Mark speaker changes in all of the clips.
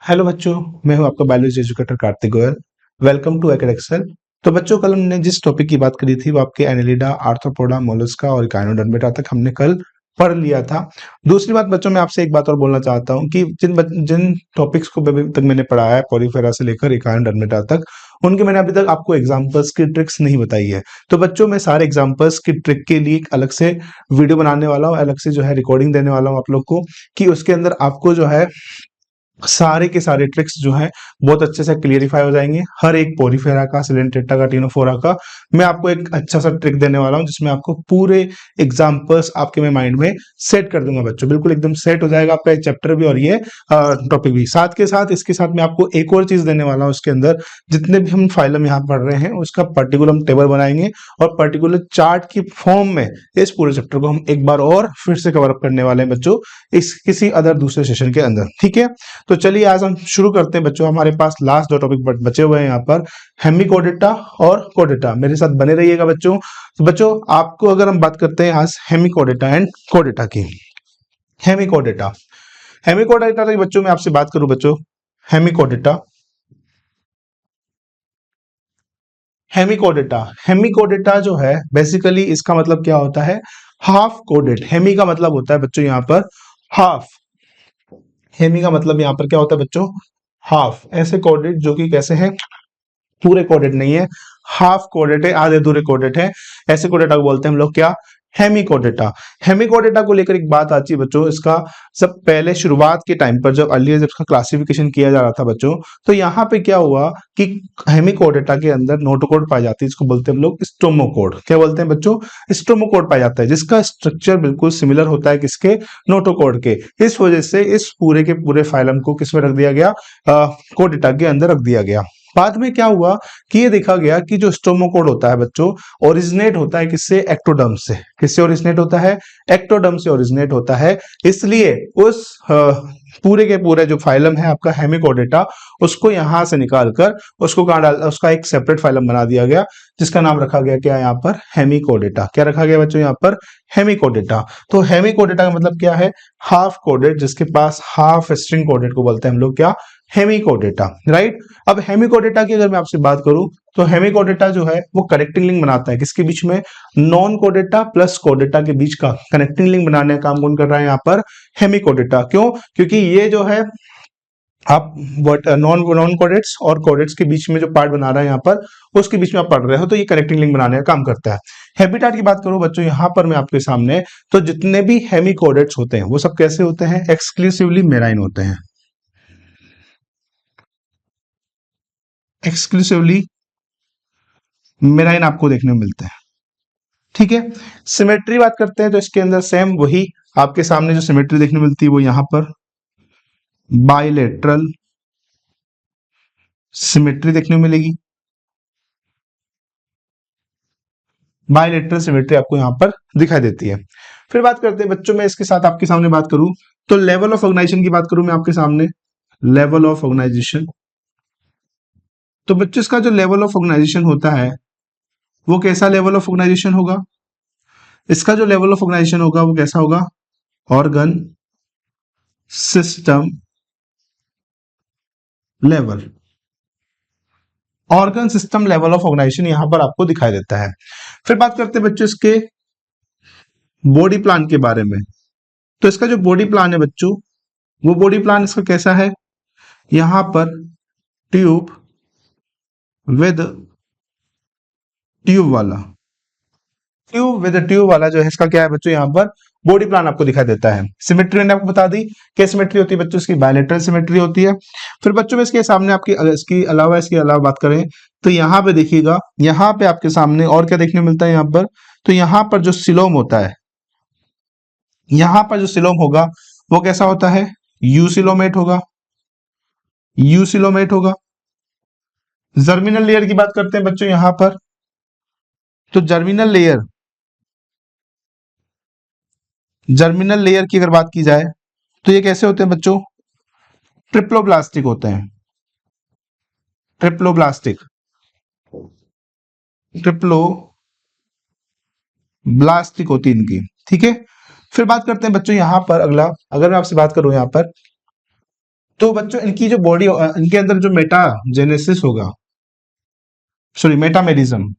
Speaker 1: Hello बच्चों, मैं हूं आपका biology educator Kartik Goyal. Welcome to Acad Excel. तो बच्चों, कल हमने जिस टॉपिक की बात करी थी वो आपके एनेलिडा, आर्थ्रोपोडा, मोलस्का और गाइनोडर्मेटा तक हमने कल पढ़ लिया था। दूसरी बात बच्चों, मैं आपसे एक बात और बोलना चाहता हूं कि जिन टॉपिक्स को अभी तक मैंने पढ़ाया है, पॉलीफेरा से लेकर गाइनोडर्मेटा तक, उनके मैंने अभी तक आपको एग्जांपल्स की ट्रिक्स नहीं बताई है। तो बच्चों, मैं सारे एग्जांपल्स की ट्रिक के लिए एक अलग से वीडियो बनाने वाला हूँ, अलग से जो है रिकॉर्डिंग देने वाला हूँ आप लोग को, कि उसके अंदर आपको जो है सारे के सारे ट्रिक्स जो है बहुत अच्छे से क्लियरिफाई हो जाएंगे। हर एक पोरीफेरा का, सिलेंटेटा का, टिनोफोरा का मैं आपको एक अच्छा सा ट्रिक देने वाला हूं, जिसमें आपको पूरे एग्जांपल्स आपके मैं माइंड में सेट कर दूंगा बच्चों। बिल्कुल एकदम सेट हो जाएगा आपका चैप्टर भी और ये टॉपिक भी। साथ के साथ इसके साथ मैं आपको एक और चीज देने वाला हूँ। इसके अंदर जितने भी हम फाइलम यहाँ पढ़ रहे हैं उसका पर्टिकुलर टेबल बनाएंगे और पर्टिकुलर चार्ट की फॉर्म में इस पूरे चैप्टर को हम एक बार और फिर से कवर अप करने वाले हैं बच्चों, इस किसी अदर दूसरे सेशन के अंदर। ठीक है, तो चलिए आज हम शुरू करते हैं बच्चों। हमारे पास लास्ट दो टॉपिक बचे हुए हैं यहाँ पर, हेमिकोडेटा और कोडेटा। मेरे साथ बने रहिएगा बच्चों। तो बच्चों, आपको अगर हम बात करते हैं आज हेमिकोडेटा एंड कोडेटा की। हेमिकोडेटा, हेमिकोडेटा की बच्चों मैं आपसे बात करूं बच्चों, हेमिकोडेटा, हेमिकोडेटा, हेमिकोडेटा जो है बेसिकली इसका मतलब क्या होता है, हाफ कोडेड। हेमी का मतलब होता है बच्चों यहाँ पर हाफ। हेमी का मतलब यहाँ पर क्या होता है बच्चों, हाफ। ऐसे कोडेड जो कि कैसे हैं, पूरे कोडेड नहीं है, हाफ कोडेड है, आधे अधूरे कोडेड है। ऐसे कोडेटा को बोलते हैं हम लोग क्या, हेमी कोडेटा। हेमी कोडेटा को लेकर एक बात आती है बच्चों, इसका सब पहले शुरुआत के टाइम पर जब अर्लियर जब इसका क्लासिफिकेशन किया जा रहा था बच्चों, तो यहाँ पे क्या हुआ कि हेमी कोडेटा के अंदर नोटोकोड पाई जाती है, इसको बोलते हैं हम लोग स्टोमोकोड। क्या बोलते हैं बच्चों, स्टोमोकोड पाया जाता है, जिसका स्ट्रक्चर बिल्कुल सिमिलर होता है किसके, नोटोकोड के। इस वजह से इस पूरे के पूरे फाइलम को किसमें रख दिया गया, कोडेटा के अंदर रख दिया गया। बाद में क्या हुआ कि ये देखा गया कि जो स्टोमोकोड होता है बच्चों, ओरिजिनेट होता है किससे, एक्टोडर्म से। किससे ओरिजिनेट होता है, एक्टोडर्म से ओरिजिनेट होता है। इसलिए उस पूरे के पूरे जो फाइलम है आपका हेमिकोडेटा, उसको यहां से निकालकर उसको कहां डाल, उसका एक सेपरेट फाइलम बना दिया गया, जिसका नाम रखा गया क्या, यहाँ पर हेमिकोडेटा। क्या रखा गया बच्चों यहाँ पर, हेमिकोडेटा। तो हेमिकोडेटा का मतलब क्या है, हाफ कोडेड, जिसके पास हाफ स्ट्रिंग कोडेड को बोलते हैं हम लोग क्या, हेमिकोडेटा। राइट। अब हेमिकोडेटा की अगर मैं आपसे बात करूं, तो हेमिकोडेटा जो है वो कनेक्टिंग लिंक बनाता है किसके बीच में, नॉन कोडेटा प्लस कोडेटा के बीच का कनेक्टिंग लिंक बनाने का काम कौन कर रहा है यहाँ पर, हेमिकोडेटा। क्यों, क्योंकि ये जो है आप नॉन नॉन कोडेट्स और कोडेट्स के बीच में जो पार्ट बना रहा है यहाँ पर, उसके बीच में आप पढ़ रहे हो, तो ये कनेक्टिंग लिंक बनाने का काम करता है। हैबिटाट की बात करूं बच्चों यहाँ पर मैं आपके सामने, तो जितने भी हेमिकोडेट्स होते हैं वो सब कैसे होते हैं, एक्सक्लूसिवली मेराइन होते हैं। एक्सक्लूसिवली मेराइन आपको देखने को मिलते हैं। ठीक है, सिमेट्री बात करते हैं तो इसके अंदर सेम वही आपके सामने जो सिमेट्री देखने को मिलती है वो यहाँ पर बाइलेटरल सिमेट्री देखने को मिलेगी। बाइलेटरल सिमेट्री आपको यहाँ पर दिखाई देती है। फिर बात करते हैं बच्चों, मैं इसके साथ आपके सामने बात करूं, तो लेवल ऑफ ऑर्गेनाइजेशन की बात करूं मैं आपके सामने, लेवल ऑफ ऑर्गेनाइजेशन। तो बच्चों इसका जो लेवल ऑफ ऑर्गेनाइजेशन होता है वो कैसा लेवल ऑफ ऑर्गेनाइजेशन होगा, इसका जो लेवल ऑफ ऑर्गेनाइजेशन होगा वो कैसा होगा, organ system level. Organ system level of organisation यहां पर आपको दिखाई देता है। फिर बात करते हैं बच्चों इसके बॉडी प्लान के बारे में। तो इसका जो बॉडी प्लान है बच्चों, वो बॉडी प्लान इसका कैसा है, यहां पर ट्यूब विद ट्यूब वाला, ट्यूब विद ट्यूब वाला जो है इसका क्या है बच्चों, यहाँ पर बॉडी प्लान आपको दिखाई देता है। सिमेट्री मैंने आपको बता दी, क्या सिमेट्री होती है बच्चों, इसकी बायलेटरल सिमेट्री होती है। फिर बच्चों में इसके सामने आपकी इसके अलावा बात करें तो यहाँ पे देखिएगा, यहाँ पे आपके सामने और क्या देखने को मिलता है यहाँ पर, तो यहाँ पर जो सिलोम होता है, यहाँ पर जो सिलोम होगा वो कैसा होता है, यूसिलोमेट होगा, यूसिलोमेट होगा। जर्मिनल लेयर की बात करते हैं बच्चों यहाँ पर, तो जर्मिनल लेयर की अगर बात की जाए तो ये कैसे होते हैं बच्चों, ट्रिप्लोब्लास्टिक होते हैं, ट्रिप्लोब्लास्टिक, ट्रिप्लोब्लास्टिक होती है इनकी। ठीक है, फिर बात करते हैं बच्चों यहाँ पर अगला, अगर मैं आपसे बात करूं यहाँ पर तो बच्चों इनकी जो बॉडी, इनके अंदर जो मेटाजेनेसिस होगा, सॉरी मेटामेरिज्म,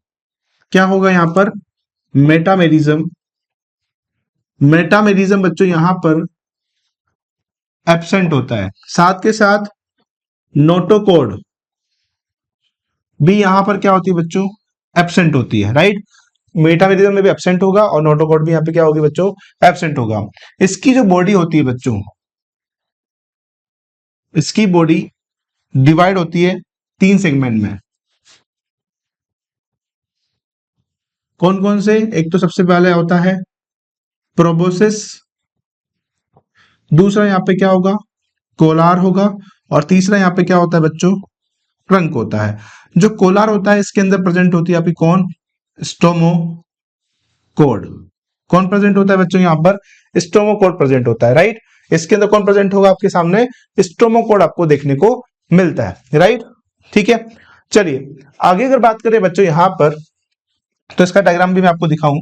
Speaker 1: क्या होगा यहाँ पर, मेटामेरिज्म, मेटामेरिज्म बच्चों यहाँ पर एब्सेंट होता है। साथ के साथ नोटोकोड भी यहाँ पर क्या होती है बच्चों, एब्सेंट होती है, राइट। मेटामेरिज्म में भी एब्सेंट होगा और नोटोकोड भी यहाँ पे क्या होगी बच्चों, एब्सेंट होगा। इसकी जो बॉडी होती है बच्चों, इसकी बॉडी डिवाइड होती है 3 सेगमेंट में। कौन कौन से, एक तो सबसे पहले होता है प्रोबोसिस, दूसरा यहाँ पे क्या होगा, कोलार होगा, और तीसरा यहाँ पे क्या होता है बच्चों, ट्रंक होता है। जो कोलार होता है इसके अंदर प्रेजेंट होती है आपकी कौन, स्टोमोकोड। कौन प्रेजेंट होता है बच्चों, यहाँ पर स्टोमोकोड प्रेजेंट होता है, राइट। इसके अंदर कौन प्रेजेंट होगा आपके सामने, स्टोमोकोड आपको देखने को मिलता है, राइट। ठीक है, चलिए आगे अगर बात करें बच्चों यहाँ पर, तो इसका डायग्राम भी मैं आपको दिखाऊं।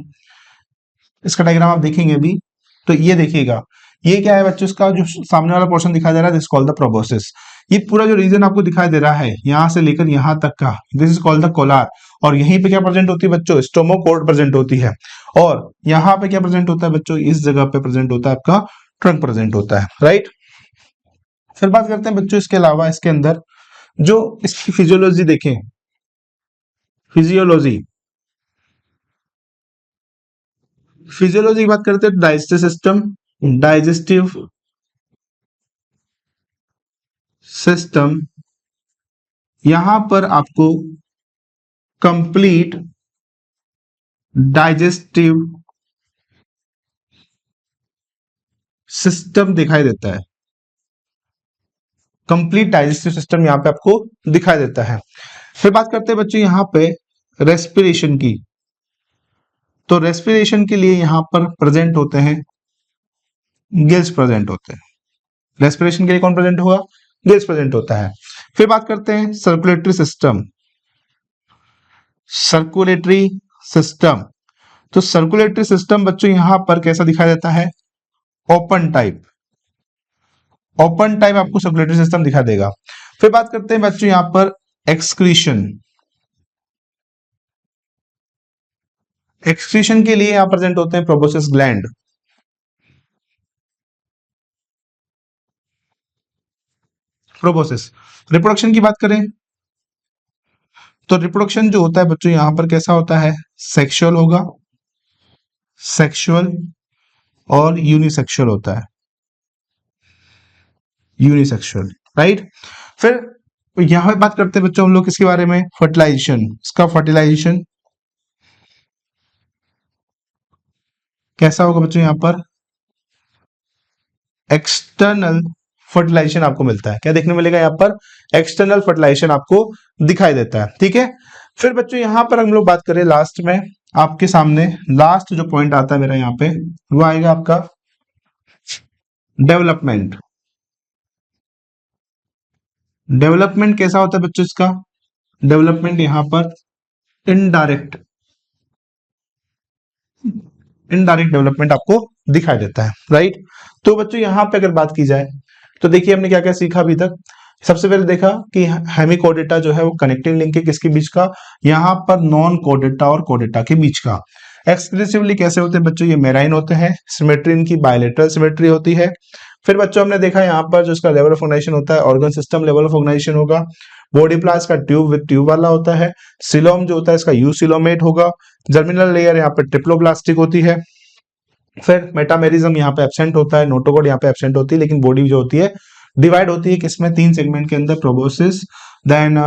Speaker 1: इसका डायग्राम आप देखेंगे अभी, तो ये देखिएगा, ये क्या है बच्चों, इसका जो सामने वाला पोर्शन दिखाई दे रहा है, दिस कॉल्ड द प्रोबोसिस। ये पूरा जो रीजन आपको दिखाई दे रहा है यहां से लेकर यहां तक का, this is called the Kolar. और यहीं पे क्या प्रेजेंट होती है बच्चों, स्टोमोकोड प्रेजेंट होती है। और यहाँ पे क्या प्रेजेंट होता है बच्चों, इस जगह पे प्रेजेंट होता है आपका ट्रंक प्रेजेंट होता है, राइट। फिर बात करते हैं बच्चों इसके अलावा इसके अंदर जो इसकी फिजियोलॉजी देखें, फिजियोलॉजी, फिजियोलॉजी की बात करते हैं, डाइजेस्टिव सिस्टम, डाइजेस्टिव सिस्टम, यहां पर आपको कंप्लीट डाइजेस्टिव सिस्टम दिखाई देता है। कंप्लीट डाइजेस्टिव सिस्टम यहां पे आपको दिखाई देता है। फिर बात करते हैं बच्चों यहाँ पे रेस्पिरेशन की, तो रेस्पिरेशन के लिए यहां पर प्रेजेंट होते हैं गिल्स प्रेजेंट होते हैं। रेस्पिरेशन के लिए कौन प्रेजेंट होगा, गिल्स प्रेजेंट होता है। फिर बात करते हैं सर्कुलेटरी सिस्टम, सर्कुलेटरी सिस्टम, तो सर्कुलेटरी सिस्टम बच्चों यहां पर कैसा दिखाई देता है, ओपन टाइप, ओपन टाइप आपको सर्कुलेटरी सिस्टम दिखा देगा। फिर बात करते हैं बच्चों यहां पर एक्सक्रीशन, एक्सक्रीशन के लिए यहां प्रेजेंट होते हैं प्रोबोसिस ग्लैंड। प्रोबोसिस, रिप्रोडक्शन की बात करें तो रिप्रोडक्शन जो होता है बच्चों यहां पर कैसा होता है, सेक्सुअल होगा, सेक्सुअल और यूनिसेक्सुअल होता है, यूनिसेक्सुअल, राइट। फिर यहां बात करते हैं बच्चों हम लोग किसके बारे में, फर्टिलाइजेशन, इसका फर्टिलाइजेशन कैसा होगा बच्चों, यहां पर एक्सटर्नल फर्टिलाइजेशन आपको मिलता है। क्या देखने मिलेगा, यहाँ पर एक्सटर्नल फर्टिलाइजेशन आपको दिखाई देता है, ठीक है। फिर बच्चों यहां पर हम लोग बात करें लास्ट में, आपके सामने लास्ट जो पॉइंट आता है मेरा यहाँ पे, वो आएगा आपका डेवलपमेंट। डेवलपमेंट कैसा होता है बच्चों इसका, डेवलपमेंट यहां पर इनडायरेक्ट, इनडायरेक्ट डेवलपमेंट आपको दिखाई देता है, राइट। तो बच्चों यहां पे अगर बात की जाए तो देखिए हमने क्या क्या सीखा अभी तक। सबसे पहले देखा कि हेमिकोडेटा जो है वो कनेक्टिंग लिंक है किसके बीच का, यहाँ पर नॉन कोडेटा और कोडेटा के बीच का। एक्सक्लूसिवली कैसे होते हैं बच्चों, ये मेराइन होते हैं, सिमेट्री इनकी बायलेटरल सिमेट्री होती है। फिर बच्चों हमने देखा यहाँ पर जो इसका लेवल ऑफ ऑर्गेनाइजेशन होता है, organ system level of organisation होगा। बॉडी प्लास का ट्यूब विद ट्यूब वाला होता है। सिलोम जो होता है इसका यूसिलोमेट होगा। जर्मिनल लेयर यहाँ पे ट्रिप्लोब्लास्टिक होती है। फिर मेटामेरिज्म यहाँ पे एब्सेंट होता है, नोटोकोड यहाँ पे एब्सेंट होती है, लेकिन बॉडी जो होती है डिवाइड होती है किसमें, 3 सेगमेंट के अंदर, प्रोबोसिस, देन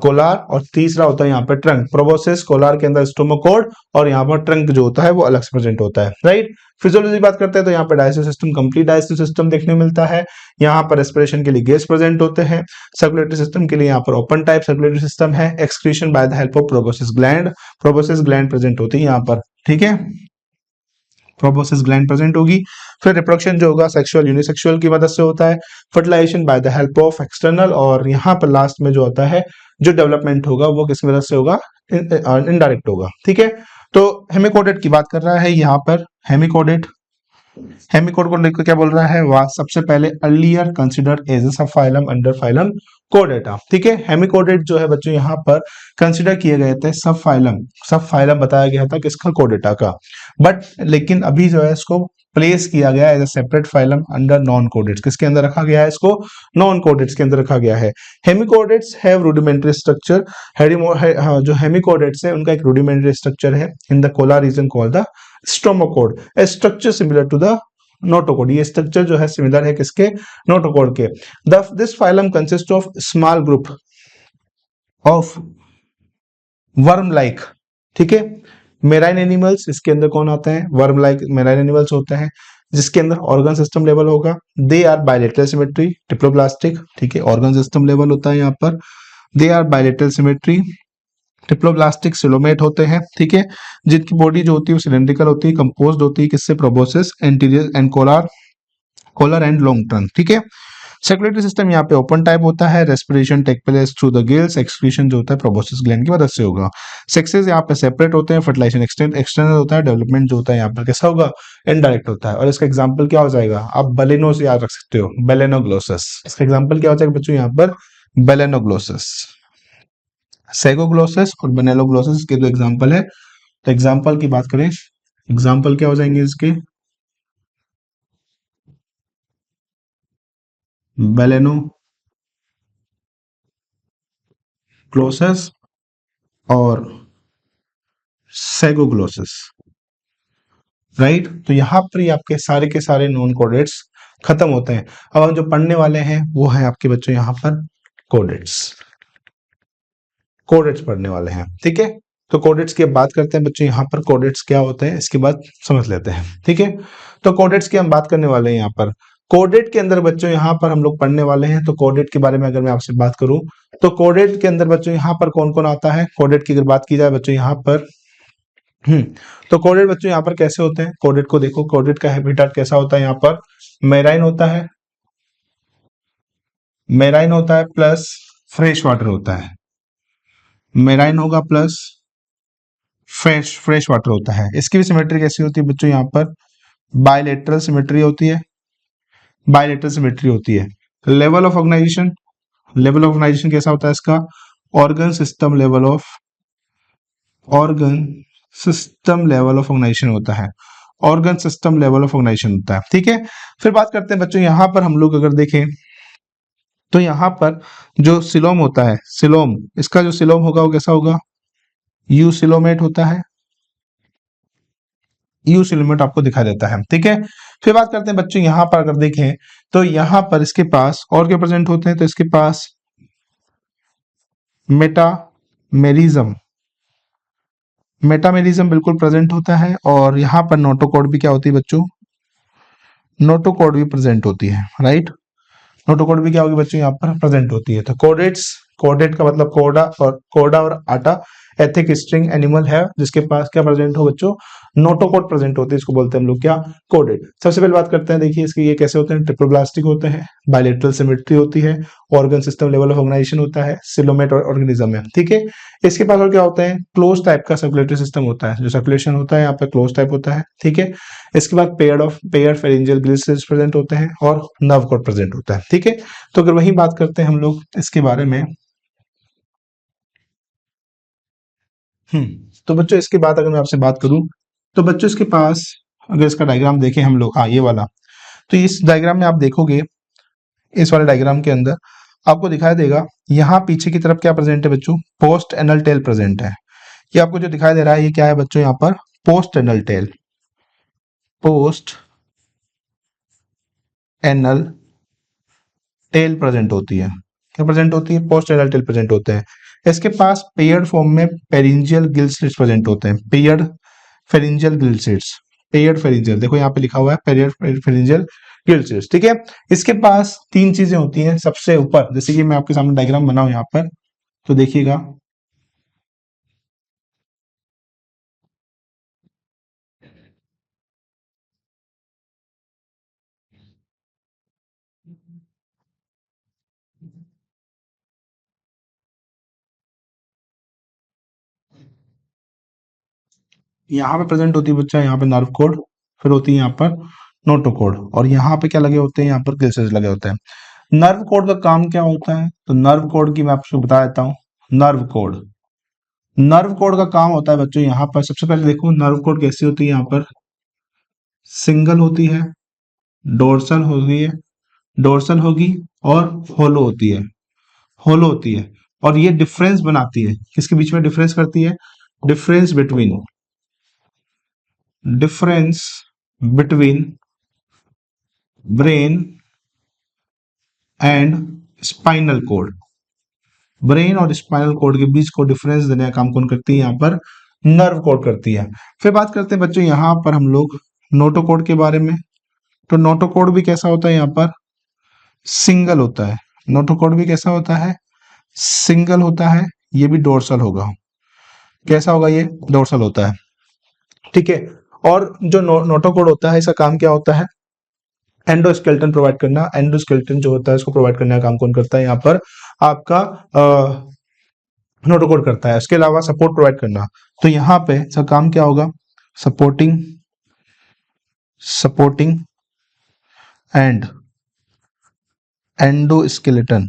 Speaker 1: कोलार, और तीसरा होता है यहाँ पे ट्रंक। प्रोबोसिस कोलार के अंदर स्टोमोकोड, और यहाँ पर ट्रंक जो होता है वो अलग से प्रेजेंट होता है, राइट। फिजियोलॉजी बात करते हैं तो यहाँ पे digestive system, complete digestive system देखने को मिलता है। यहाँ पर रेस्पिरेशन के लिए गैस प्रेजेंट होते हैं। सर्कुलेटरी सिस्टम के लिए यहाँ पर ओपन टाइप सर्कुलेटरी सिस्टम है। Excretion bye the help of proboscis gland, proboscis gland present होती है यहाँ पर, ठीक है, प्रोबोसिस ग्लैंड प्रेजेंट होगी। फिर रिप्रोडक्शन जो होगा सेक्सुअल यूनिसेक्सुअल की मदद से होता है। Fertilisation by the help of external, और यहाँ पर लास्ट में जो होता है जो डेवलपमेंट होगा वो किस मदद से होगा, इनडायरेक्ट होगा, ठीक है। तो हेमिकोडेट की बात कर रहा है यहाँ पर, हेमिकोडेट हेमिकोड को लेकर क्या बोल रहा है, वह सबसे पहले अर्लियर कंसिडर्ड एज सब फाइलम अंडर फाइलम कोडेटा। ठीक है, हेमिकोडेट जो है बच्चों यहाँ पर कंसिडर किए गए थे सब फाइलम बताया गया था किसका, कोडेटा का। बट लेकिन अभी जो है इसको प्लेस किया गया as a separate phylum under non chordates. किसके अंदर रखा गया है इसको, नॉन कोडेट्स के अंदर रखा गया है। Hemichordates have rudimentary structure. जो हेमिकोडेट्स है उनका एक रूडिमेंट्री स्ट्रक्चर है in the collar region called the stomochord, a structure similar to the notochord. ये स्ट्रक्चर जो है सिमिलर है किसके, नोटोकोड के। This phylum consist of small group of worm like. ठीक है, मेराइन एनिमल्स, इसके अंदर कौन आता है, वर्म लाइक मेराइन एनिमल्स होते हैं, जिसके अंदर ऑर्गन सिस्टम लेवल होगा। They are bilateral symmetry diploblastic. ठीक है, ऑर्गन सिस्टम लेवल होता है यहाँ पर। They are bilateral symmetry diploblastic coelomate होते हैं। ठीक है, जिनकी बॉडी जो होती है वो सिलेंड्रिकल होती है, कंपोज्ड होती है किससे, proboscis, anterior and collar and long turn. ठीक है, सर्कुलेटरी सिस्टम यहाँ पे ओपन टाइप होता है। Respiration take place through the gills, excretion जो होता है प्रोबोसिस ग्लैंड की मदद से होगा। सेक्सेस यहाँ पे सेपरेट होते हैं। फर्टिलाइजेशन एक्सटर्नल होता है। डेवलपमेंट जो होता है यहाँ पर कैसा होगा, इनडायरेक्ट होता है। और इसका एग्जांपल क्या हो जाएगा, आप बेलेनो से याद रख सकते हो, बेलेनोग्लोसस। इसका एग्जांपल क्या हो जाएगा बच्चों यहाँ पर, बेलेनोग्लोसस। सेगोग्लोसस और बेनेलोग्लोसस के दो एग्जांपल है। तो एग्जांपल की बात करें, एग्जांपल क्या हो जाएंगे इसके, बेलेनोग्लोसस और सेगोग्लोसस। राइट, तो यहाँ पर ही आपके सारे के सारे नॉन कोडेट्स खत्म होते हैं। अब हम जो पढ़ने वाले हैं वो है आपके बच्चों यहाँ पर कोडेट्स। कोडेट्स पढ़ने वाले हैं। ठीक है, तो कोडेट्स की अब बात करते हैं बच्चों, यहाँ पर कोडेट्स क्या होते हैं इसके बाद समझ लेते हैं। ठीक है, तो कोडेट्स की हम बात करने वाले हैं यहाँ पर। कोडेट के अंदर बच्चों यहाँ पर हम लोग पढ़ने वाले हैं। तो कोडेट के बारे में अगर मैं आपसे बात करूं, तो कोडेट के अंदर बच्चों यहाँ पर कौन कौन आता है, कोडेट की अगर बात की जाए बच्चों यहाँ पर, हम्म, तो कोडेट बच्चों यहाँ पर कैसे होते हैं, कोडेट को देखो, कोडेट का हैबिटेट कैसा होता है, यहाँ पर मेराइन होता है, मेराइन होता है प्लस फ्रेश वाटर होता है। मेराइन होगा प्लस फ्रेश फ्रेश वाटर होता है। इसकी भी सिमेट्री कैसी होती है बच्चों, यहाँ पर बायलेटरल सिमेट्री होती है, बायलेटरल सिमेट्री होती है। Level of organisation, level of organisation कैसा होता है इसका, organ system level of, organ system level of organisation होता है, organ system level of organisation होता है। ठीक है, फिर बात करते हैं बच्चों यहाँ पर हम लोग अगर देखें तो यहाँ पर जो सिलोम होता है, सिलोम, इसका जो सिलोम होगा वो कैसा होगा, यू सिलोमेट होता है, यू सिलोमेट आपको दिखाई देता है। ठीक है, फिर बात करते हैं बच्चों यहाँ पर अगर देखें तो यहाँ पर इसके पास और क्या प्रेजेंट होते हैं, तो इसके पास मेटामेरिज्म, मेटामेरिज्म बिल्कुल प्रेजेंट होता है। और यहाँ पर नोटोकॉड भी क्या होती है बच्चों, नोटोकॉड भी प्रेजेंट होती है। राइट, नोटोकॉड भी क्या होगी बच्चों यहाँ पर प्रेजेंट होती है। तो कोडेट्स, कोडेट का मतलब कोडा और आटा, एथिक स्ट्रिंग एनिमल है जिसके पास क्या प्रेजेंट हो बच्चों, नोटोकोड प्रेजेंट होते हैं, इसको बोलते हैं हम लोग क्या, कोडेट। सबसे पहले बात करते हैं, देखिए इसके ये कैसे होते हैं, ट्रिप्लोब्लास्टिक होते हैं, बायलेटरल सिमेट्री होती है, organ system level of organisation होता है, सिलोमेट और ऑर्गेनिज्म है। ठीक है, इसके पास और क्या होता है, क्लोज टाइप का सर्कुलेटरी सिस्टम होता है, जो सर्कुलेशन होता है यहाँ पे क्लोज टाइप होता है। ठीक है, इसके बाद पेयर्ड फेरिंजियल गिल्स प्रेजेंट होते हैं और नर्व कॉर्ड प्रेजेंट होता है। ठीक है, तो अगर वही बात करते हैं हम लोग इसके बारे में, तो बच्चों इसके बाद अगर मैं आपसे बात करूं, तो बच्चों इसके पास अगर इसका डायग्राम देखें हम लोग, हाँ ये वाला, तो इस डायग्राम में आप देखोगे, इस वाले डायग्राम के अंदर आपको दिखाई देगा यहाँ पीछे की तरफ क्या प्रेजेंट है बच्चों, पोस्ट एनल टेल प्रेजेंट है। ये आपको जो दिखाई दे रहा है ये क्या है बच्चों, यहाँ पर post anal tail, post anal tail present होती है। क्या प्रेजेंट होती है, पोस्ट एनल टेल प्रेजेंट होते हैं। इसके पास पेयर्ड फॉर्म में पेरिंजियल गिल स्लिट्स प्रेजेंट होते हैं, paired pharyngeal gill slits, paired pharyngeal, देखो यहाँ पे लिखा हुआ है पेयर्ड फेरिंजियल गिल स्लिट्स। ठीक है, इसके पास तीन चीजें होती हैं सबसे ऊपर, जैसे कि मैं आपके सामने डायग्राम बनाऊं यहाँ पर, तो देखिएगा, यहाँ पे प्रेजेंट होती है बच्चा, यहाँ पे नर्व कोड, फिर होती है यहाँ पर नोटोकॉर्ड, और यहाँ पे क्या लगे होते हैं, यहाँ पर गिल्सेस लगे होते हैं। नर्व कॉर्ड का काम क्या होता है, तो नर्व कॉर्ड की मैं आपको बता देता हूँ। नर्व कॉर्ड का काम होता है बच्चों, यहाँ पर सबसे पहले देखो नर्व कॉर्ड कैसी होती है, यहाँ पर सिंगल होती है, डोर्सल होगी है, डोर्सल होगी और होलो होती है, होलो होती है। और ये डिफरेंस बनाती है, किसके बीच में डिफरेंस करती है, difference between, difference between brain and spinal cord, brain और स्पाइनल कॉर्ड के बीच को डिफरेंस देने का काम कौन करती है, यहाँ पर नर्व कॉर्ड करती है। फिर बात करते हैं बच्चों यहाँ पर हम लोग नोटोकॉर्ड के बारे में। तो नोटोकॉर्ड भी कैसा होता है, यहाँ पर सिंगल होता है, नोटोकॉर्ड भी कैसा होता है, सिंगल होता है। ये भी डोर्सल होगा, कैसा होगा, ये डोर्सल होता है, ठीक है। और जो नोटोकॉर्ड होता है, इसका काम क्या होता है, एंडोस्केलेटन प्रोवाइड करना। एंडोस्केलेटन जो होता है इसको प्रोवाइड करने का काम कौन करता है, यहाँ पर आपका नोटोकॉर्ड करता है। इसके अलावा सपोर्ट प्रोवाइड करना, तो यहाँ पे इसका काम क्या होगा, सपोर्टिंग, सपोर्टिंग एंड एंडोस्केलेटन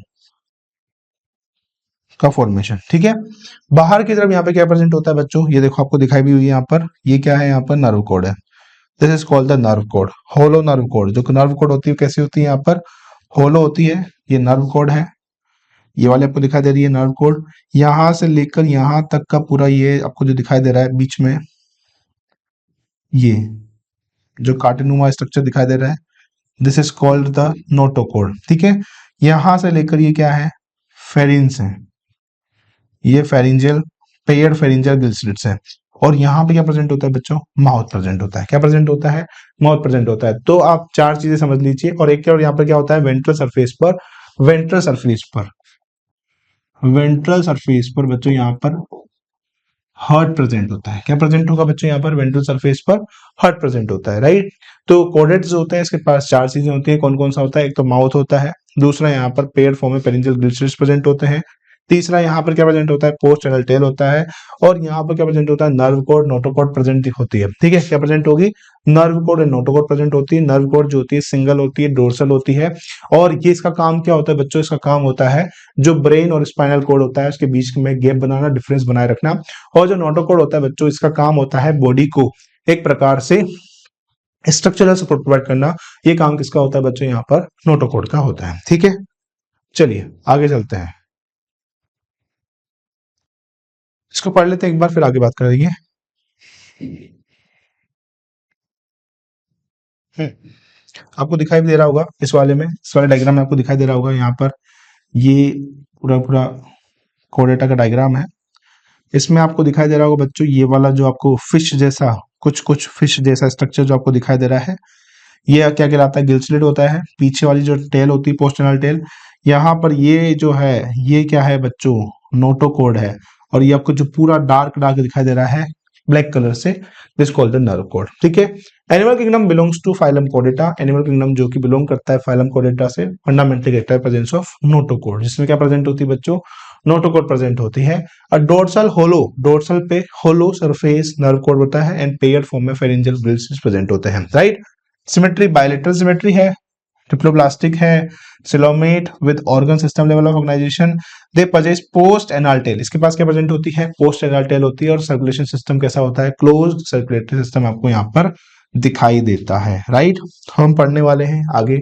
Speaker 1: का फॉर्मेशन, ठीक है। बाहर की तरफ यहाँ पे क्या प्रेजेंट होता है बच्चों, ये देखो आपको दिखाई भी हुई है यहाँ पर, ये क्या है, यहाँ पर नर्व कॉर्ड है। This is called the nerve cord, hollow nerve cord. जो नर्व कॉर्ड होती है कैसी होती है, यहाँ पर होलो होती है। ये नर्व कॉर्ड है, ये वाले आपको दिखाई दे रही है नर्व कॉर्ड। यहां से लेकर यहां तक का पूरा ये आपको जो दिखाई दे रहा है बीच में, ये जो कार्टिनुमा स्ट्रक्चर दिखाई दे रहा है, this is called the notochord, ठीक है। यहां से लेकर ये क्या है, फेरिंस है, ये फेरिंजियल, पेयर्ड फेरिंजियल गिल्स्लिट्स है। और यहाँ पे क्या प्रेजेंट होता है बच्चों, माउथ प्रेजेंट होता है। क्या प्रेजेंट होता है, माउथ प्रेजेंट होता है। तो आप चार चीजें समझ लीजिए। और एक और यहाँ पर क्या होता है, वेंट्रल सरफेस पर, वेंट्रल सरफेस पर, वेंट्रल सरफेस पर बच्चों यहाँ पर हार्ट प्रेजेंट होता है। क्या प्रेजेंट होगा बच्चों, यहाँ पर वेंट्रल सरफेस पर हार्ट प्रेजेंट होता है, राइट। तो कोडेट्स होते हैं, इसके पास चार चीजें होती हैं। कौन कौन सा होता है, एक तो माउथ होता है, दूसरा यहाँ पर पेयर फॉर्म में पेरिंजियल गिल्स्लिट्स प्रेजेंट होते हैं, तीसरा यहाँ पर क्या प्रेजेंट होता है, पोस्ट एनल टेल होता है, और यहाँ पर क्या प्रेजेंट होता है, नर्व कॉर्ड, नोटोकॉर्ड प्रेजेंट होती है, ठीक है। क्या प्रेजेंट होगी, nerve cord and notochord present होती है। नर्व कॉर्ड जो होती है सिंगल होती है, डोर्सल होती है। और ये इसका काम क्या होता है बच्चों, इसका काम होता है जो ब्रेन और स्पाइनल कॉर्ड होता है उसके बीच में गैप बनाना, डिफरेंस बनाए रखना। और जो नोटोकॉर्ड होता है बच्चों, इसका काम होता है बॉडी को एक प्रकार से स्ट्रक्चरल सपोर्ट प्रोवाइड करना। ये काम किसका होता है बच्चों, यहाँ पर नोटोकॉर्ड का होता है, ठीक है। चलिए आगे चलते हैं, इसको पढ़ लेते हैं एक बार, फिर आगे बात करेंगे। आपको दिखाई भी दे रहा होगा इस वाले में, इस वाले डायग्राम में आपको दिखाई दे रहा होगा यहाँ पर, ये पूरा पूरा कोडेटा का डायग्राम है। इसमें आपको दिखाई दे रहा होगा बच्चों, ये वाला जो आपको फिश जैसा, कुछ कुछ फिश जैसा स्ट्रक्चर जो आपको दिखाई दे रहा है, ये क्या कहलाता है, गिल्स्लिट होता है। पीछे वाली जो टेल होती है, पोस्टरनल टेल, यहाँ पर ये जो है, ये क्या है बच्चों, नोटोकॉर्ड है। और ये आपको जो पूरा डार्क डार्क दिखाई दे रहा है ब्लैक कलर से, this called the nerve cord, ठीक है। Animal kingdom belongs to phylum कोडेटा। एनिमल किंगडम जो कि बिलोंग करता है फाइलम कोडेटा से, फंडामेंटली कहता है प्रेजेंस ऑफ नोटोकॉर्ड, जिसमें क्या प्रेजेंट होती है बच्चों, नोटोकॉर्ड प्रेजेंट होती है। और डोर्सल होलो, डोर्सल पे होलो सरफेस नर्व कॉर्ड होता है, एंड पेयर्ड फॉर्म में फेरिंजियल गिल्स प्रेजेंट होते हैं, राइट। सिमेट्री, बायलेटरल सिमेट्री है, डिप्लोब्लास्टिक है, coelomate with organ system level of organisation. They possess post anal tail, इसके पास क्या प्रेजेंट होती है, पोस्ट एनाल टेल होती है। और सर्कुलेशन सिस्टम कैसा होता है, क्लोज्ड सर्कुलेटरी सिस्टम आपको यहाँ पर दिखाई देता है, राइट। हम पढ़ने वाले हैं आगे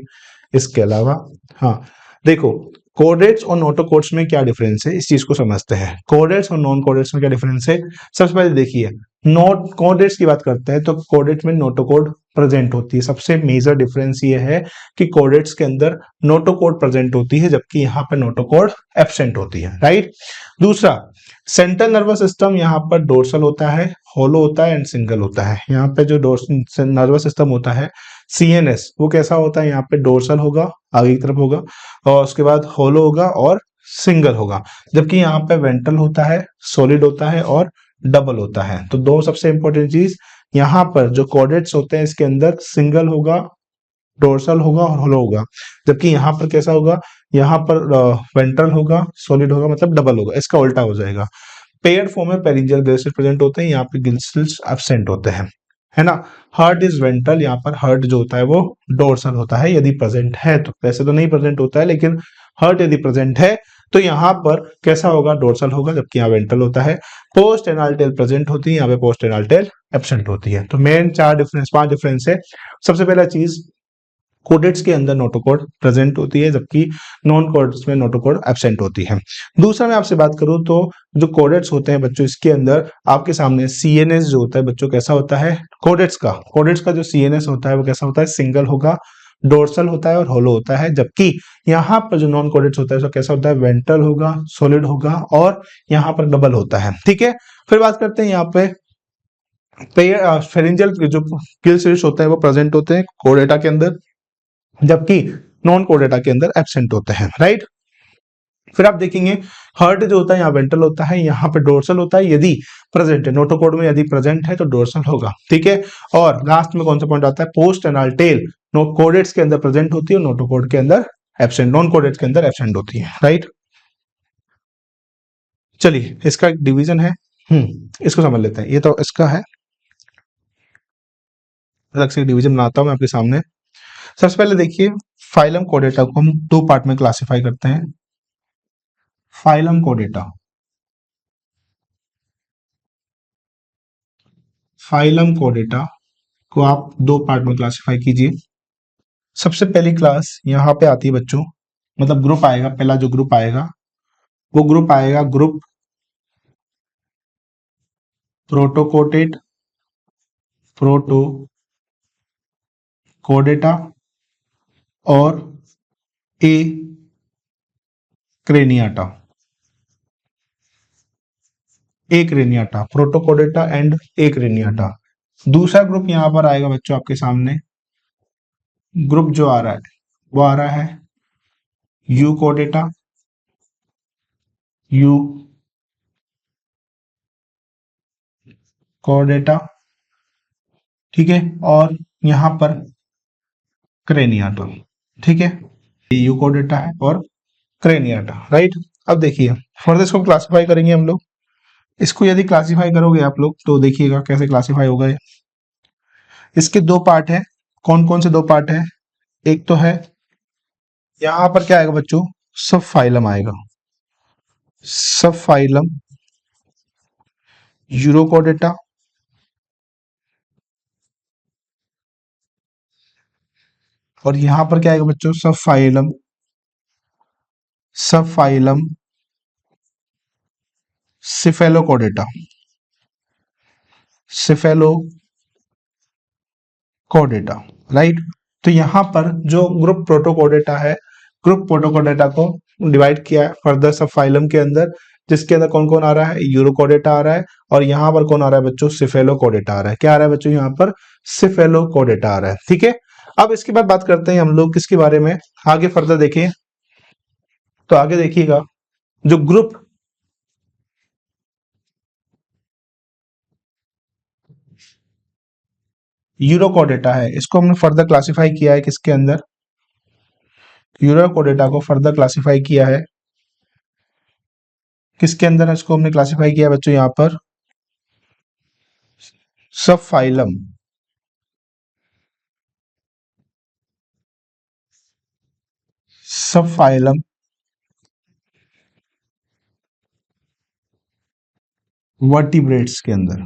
Speaker 1: इसके अलावा। हाँ देखो, कोडेट्स और नोटोकॉर्ड्स में क्या डिफरेंस है, इस चीज को समझते हैं। कोडेट्स और नॉन कोडेट्स में क्या डिफरेंस है, सबसे पहले देखिए, नोट कोडेट्स की बात करते हैं तो कोडेट में नोटोकॉर्ड प्रेजेंट होती है। सबसे मेजर डिफरेंस ये है कि कोडेट्स के अंदर नोटोकॉर्ड प्रेजेंट होती है, जबकि यहाँ पर नोटोकॉर्ड एब्सेंट होती है, राइट। दूसरा, सेंट्रल नर्वस सिस्टम यहाँ पर डोर्सल होता है, होलो होता है एंड सिंगल होता है। यहाँ पे जो नर्वस सिस्टम होता है सीएनएस, वो कैसा होता है, यहाँ पे डोर्सल होगा, आगे की तरफ होगा, और उसके बाद होलो होगा और सिंगल होगा। जबकि यहाँ पे वेंट्रल होता है, सॉलिड होता है और डबल होता है। तो दो सबसे इंपॉर्टेंट चीज, यहाँ पर जो कोडेट्स होते हैं इसके अंदर सिंगल होगा, डोर्सल होगा और होलो होगा। जबकि यहाँ पर कैसा होगा, यहाँ पर वेंट्रल होगा, सॉलिड होगा, मतलब डबल होगा, इसका उल्टा हो जाएगा। पेयर्ड फॉर्म में पेरिंजियल गिल्स प्रेजेंट होते हैं, यहाँ पे गिल्स एब्सेंट होते हैं। है ना। हर्ट इज वेंट्रल, यहाँ पर हर्ट जो होता है वो डोर्सल होता है यदि प्रेजेंट है तो, वैसे तो नहीं प्रेजेंट होता है लेकिन हर्ट यदि प्रेजेंट है तो यहाँ पर कैसा होगा, डोर्सल होगा, जबकि यहाँ वेंट्रल होता है। पोस्ट एनाल टेल प्रेजेंट होती है, यहाँ पे पोस्ट एनाल टेल एब्सेंट होती है। तो मेन चार डिफरेंस, पांच डिफरेंस है। सबसे पहला चीज, कोडेट्स के अंदर नोटोकोड प्रेजेंट होती है जबकि नॉन कोडेट्स में नोटोकोड एब्सेंट होती है। दूसरा मैं आपसे बात करूं तो जो कोडेट्स होते हैं बच्चों, इसके अंदर आपके सामने सीएनएस जो होता है बच्चों कैसा होता है, कोडेट्स का जो सीएनएस होता है वो कैसा होता है, सिंगल होगा, डोर्सल होता है और होलो होता है। जबकि यहाँ पर जो नॉन कोडेट्स होता है उसका कैसा होता है, वेंट्रल होगा, सॉलिड होगा और यहाँ पर डबल होता है। ठीक है, फिर बात करते हैं यहाँ पे फेरिंजियल जो किल स्विच होते हैं वो प्रेजेंट होते हैं कोडेटा के अंदर, जबकि नॉन कोडेटा के अंदर एब्सेंट होते हैं। राइट, फिर आप देखेंगे हर्ट जो होता है यहाँ वेंट्रल होता है, यहाँ पे डोर्सल होता है यदि प्रेजेंट है, नोटोकोड में यदि प्रेजेंट है तो डोर्सल होगा। ठीक है, और लास्ट में कौन सा पॉइंट आता है, post anal tail no chordates के अंदर प्रेजेंट होती है और नोटोकोड के अंदर एब्सेंट, नॉन कोडेट्स के अंदर एब्सेंट होती है। राइट, चलिए इसका एक डिवीजन है, इसको समझ लेते हैं। ये तो इसका है, अलग से डिवीजन बनाता हूं मैं आपके सामने। सबसे पहले देखिए, फाइलम कोडेटा को हम दो पार्ट में क्लासिफाई करते हैं। फाइलम कोडेटा, फाइलम कोडेटा को आप दो पार्ट में क्लासिफाई कीजिए। सबसे पहली क्लास यहाँ पे आती है बच्चों, मतलब ग्रुप आएगा, पहला जो ग्रुप आएगा वो ग्रुप आएगा ग्रुप प्रोटोकोटेट, प्रोटोकोडेटा और ए क्रेनियाटा, ए क्रेनियाटा, प्रोटोकोडेटा एंड ए क्रेनियाटा। दूसरा ग्रुप यहाँ पर आएगा बच्चों आपके सामने, ग्रुप जो आ रहा है वो आ रहा है यूकोडेटा, यू कोडेटा, ठीक है, और यहाँ पर क्रेनियाटा। ठीक है, यूकोडेटा है और क्रेनियाटा। राइट, अब देखिए फर्दर इसको क्लासिफाई करेंगे हम लोग। इसको यदि क्लासिफाई करोगे आप लोग तो देखिएगा कैसे क्लासिफाई होगा ये। इसके दो पार्ट है, कौन कौन से दो पार्ट है, एक तो है यहाँ पर क्या आएगा बच्चों, सब फाइलम आएगा, सब फाइलम यूरोकोडेटा, और यहाँ पर क्या आएगा बच्चों, सब फाइलम, सब फाइलम सिफेलोकोडेटा, सिफेलोकोडेटा। राइट, तो यहाँ पर जो ग्रुप प्रोटोकोडेटा है, ग्रुप प्रोटोकोडेटा को डिवाइड किया है फर्दर सब फाइलम के अंदर, जिसके अंदर कौन कौन आ रहा है, यूरोकोडेटा आ रहा है, और यहाँ पर कौन आ रहा है बच्चों, सिफेलोकोडेटा आ रहा है। क्या आ रहा है बच्चों यहाँ पर, सिफेलोकोडेटा आ रहा है। ठीक है, अब इसके बाद बात करते हैं हम लोग किसके बारे में, आगे फर्दर देखें तो आगे देखिएगा जो ग्रुप यूरोकोडेटा है इसको हमने फर्दर क्लासिफाई किया है किसके अंदर, यूरोकोडेटा को फर्दर क्लासिफाई किया है किसके अंदर, इसको हमने क्लासिफाई किया है बच्चों यहाँ पर सब फाइलम, सब फाइलम वर्टिब्रेट्स के अंदर,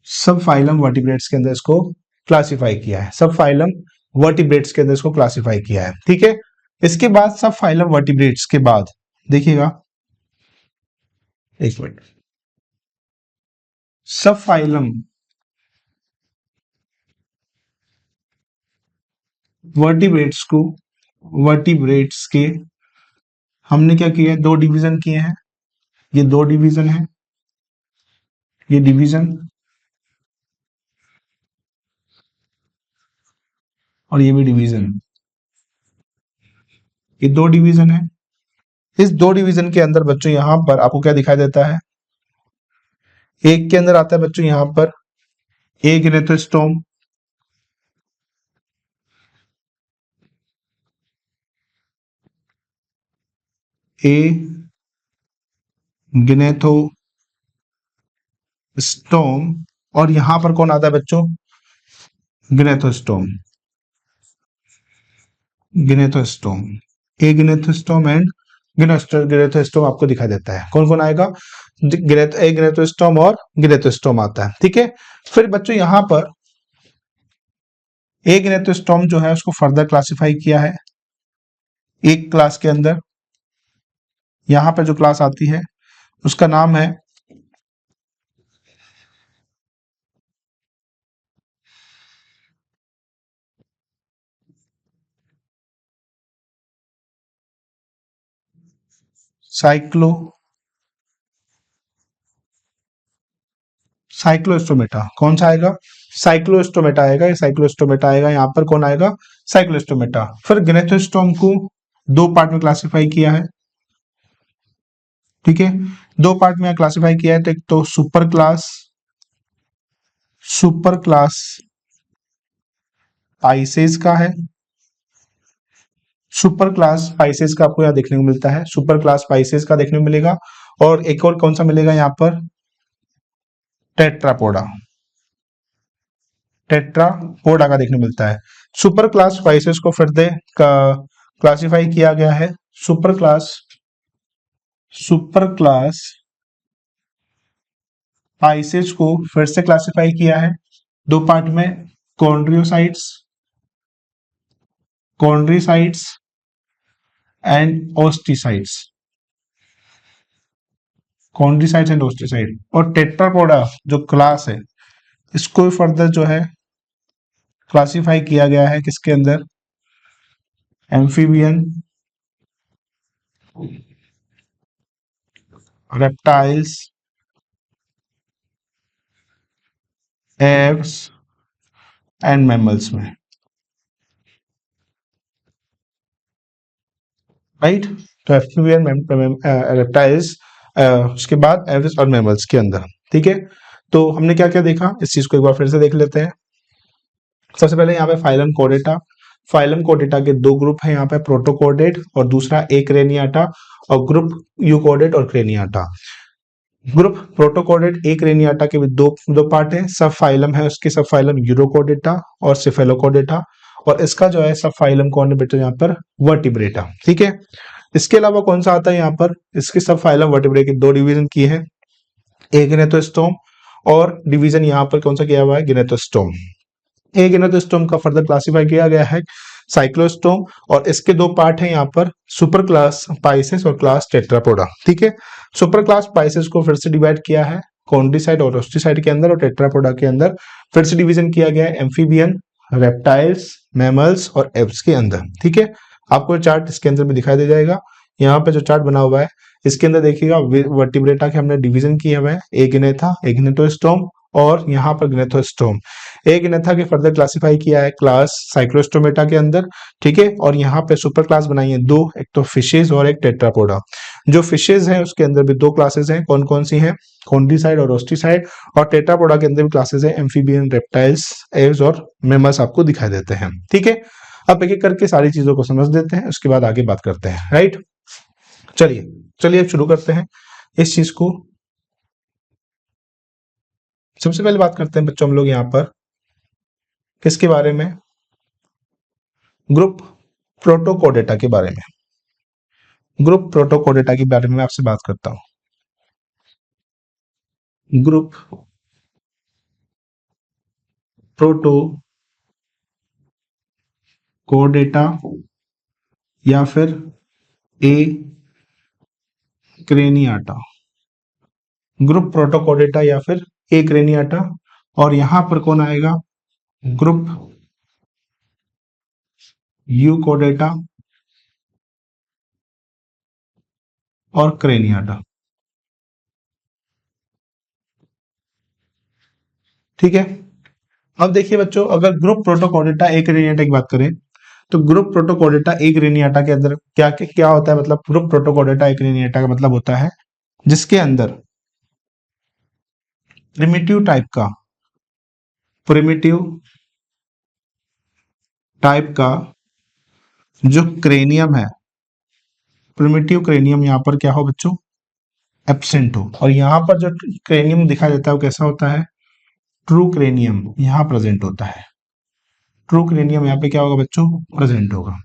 Speaker 1: सब फाइलम वर्टिब्रेट्स के अंदर इसको क्लासिफाई किया है, सब फाइलम वर्टिब्रेट्स के अंदर इसको क्लासिफाई किया है। ठीक है, इसके बाद सब फाइलम वर्टिब्रेट्स के बाद देखिएगा, एक मिनट, सब फाइलम वर्टिब्रेट्स को, वर्टिब्रेट्स के हमने क्या किया है, दो डिवीजन किए हैं, ये दो डिवीजन है, ये डिवीजन और ये भी डिवीजन, ये दो डिवीजन है। इस दो डिवीजन के अंदर बच्चों यहां पर आपको क्या दिखाई देता है, एक के अंदर आता है बच्चों यहां पर ए गिनेथोस्टोम, ए गिनेथोस्टोम और यहां पर कौन आता है बच्चों, गिनेथोस्टोम, गिनेथोस्टोम, ए गिनेथोस्टोम एंड गिनेथोस्टोम आपको दिखाई देता है। कौन कौन आएगा, ए गिनेथोस्टोम और गिनेथोस्टोम आता है, ठीक है। फिर बच्चों यहां पर ए गिनेथोस्टोम जो है उसको फर्दर क्लासिफाई किया है एक क्लास के अंदर। यहां पर जो क्लास आती है उसका नाम है साइक्लो साइक्लोस्टोमेटा। कौन सा आएगा, साइक्लोस्टोमेटा आएगा, ये साइक्लोस्टोमेटा आएगा। यहाँ पर कौन आएगा, साइक्लोस्टोमेटा। फिर गिनेथोस्टोम को दो पार्ट में क्लासिफाई किया है, ठीक है। दो पार्ट में क्लासिफाई किया है, तो एक तो सुपर क्लास पाइसेस का है, सुपर क्लास पाइसेस का आपको यहाँ देखने को मिलता है, सुपर क्लास पाइसेस का देखने को मिलेगा। और एक और कौन सा मिलेगा यहाँ पर, टेट्रापोडा, टेट्रापोडा का देखने को मिलता है। सुपर क्लास स्पाइसेस को फिर से क्लासिफाई किया गया है, सुपर क्लास स्पाइसेस को फिर से क्लासिफाई किया है दो पार्ट में, कॉन्ड्रियोसाइट्स कॉन्ड्रीसाइट्स एंड ओस्टिसाइट्स, कॉन्ड्रीसाइट्स एंड ओस्टिसाइड। और टेट्रापोडा जो क्लास है इसको फर्दर जो है क्लासिफाई किया गया है किसके अंदर, amphibian, reptiles, Aves and mammals में, राइट। तो एम्फीबियन, रेप्टाइल्स, उसके बाद एव्स और मैमल्स के अंदर, ठीक है। तो हमने क्या क्या देखा, इस चीज को एक बार फिर से देख लेते हैं। सबसे पहले यहाँ पे फाइलम कोडेटा, फाइलम कोडेटा के दो ग्रुप है यहाँ पे, प्रोटोकोडेट और दूसरा एक्रेनियाटा, और ग्रुप यूकोडेट और क्रेनियाटा। ग्रुप प्रोटोकोडेट एक्रेनियाटा के भी दो दो पार्ट है, सब फाइलम है उसके, सब फाइलम यूरोकोडेटा और सिफेलोकोडेटा, और इसका जो है सब फाइलम कौन है बेटा यहाँ पर, वर्टिब्रेटा, ठीक है। इसके अलावा कौन सा आता है यहाँ पर, इसके सब फाइलम वर्टिब्रेट की दो डिवीजन की है, एक गिनेथोस्टोम और डिवीजन यहाँ पर कौन सा किया हुआ है, गिनेथोस्टोम। एक गिनेथोस्टोम का फर्दर क्लासिफाई किया गया है साइक्लोस्टोम, और इसके दो पार्ट हैं यहाँ पर, सुपर क्लास पाइसेस और क्लास टेट्रापोडा, ठीक है। सुपर क्लास पाइसेस को फिर से डिवाइड किया है कॉन्ड्रीसाइड और ओस्टिसाइड के अंदर, और टेट्रापोडा के अंदर फिर से डिवीजन किया गया है एम्फीबियन, रेप्टाइल्स, मैमल्स और एव्स के अंदर, ठीक है। आपको चार्ट इसके अंदर भी दिखाई दे जाएगा। यहाँ पे जो चार्ट बना हुआ है इसके अंदर देखिएगा वर्टिब्रेटा के हमने डिवीजन किया हुआ है, एगिनेथा, एगिनेटोस्टोम और यहाँ पर गिनेथोस्टोम। एक गिनेथा के फर्दर क्लासिफाई किया है क्लास साइक्लोस्टोमेटा के अंदर, ठीक है। और यहाँ पे सुपर क्लास बनाई है दो, एक तो फिशेज और एक टेट्रापोडा। जो फिशेज है उसके अंदर भी दो क्लासेस हैं, कौन कौन सी हैं, कॉन्ड्रीसाइड और ओस्टिसाइड, और टेट्रापोडा के अंदर भी क्लासेस हैं, एम्फीबियन, रेप्टाइल्स, एव्स और मेमल्स आपको दिखाई देते हैं, ठीक है। अब एक एक करके सारी चीजों को समझ देते हैं, उसके बाद आगे बात करते हैं, राइट। चलिए चलिए अब शुरू करते हैं इस चीज को। सबसे पहले बात करते हैं बच्चों हम लोग यहाँ पर किसके बारे में, ग्रुप प्रोटोकोडेटा के बारे में। ग्रुप प्रोटोकोडेटा के बारे में आपसे बात करता हूं। ग्रुप प्रोटोकोडेटा या फिर ए क्रेनियाटा, ग्रुप प्रोटोकोडेटा या फिर ए क्रेनियाटा, और यहां पर कौन आएगा, ग्रुप यूकोडेटा और क्रेनियाटा, ठीक है। अब देखिए बच्चों, अगर ग्रुप प्रोटोकोडेटा एक क्रेनियाटा की बात करें तो ग्रुप प्रोटोकोडेटा एक क्रेनियाटा के अंदर क्या क्या होता है, मतलब ग्रुप प्रोटोकोडेटा एक क्रेनियाटा का मतलब होता है जिसके अंदर प्रिमिटिव टाइप का जो क्रेनियम है, प्रिमिटिव क्रेनियम यहाँ पर क्या हो बच्चों, एब्सेंट हो। और यहाँ पर जो क्रेनियम दिखाई देता है वो कैसा होता है, ट्रूक्रेनियम यहाँ प्रेजेंट होता है। ट्रूक्रेनियम यहाँ पे क्या होगा बच्चों, प्रेजेंट होगा।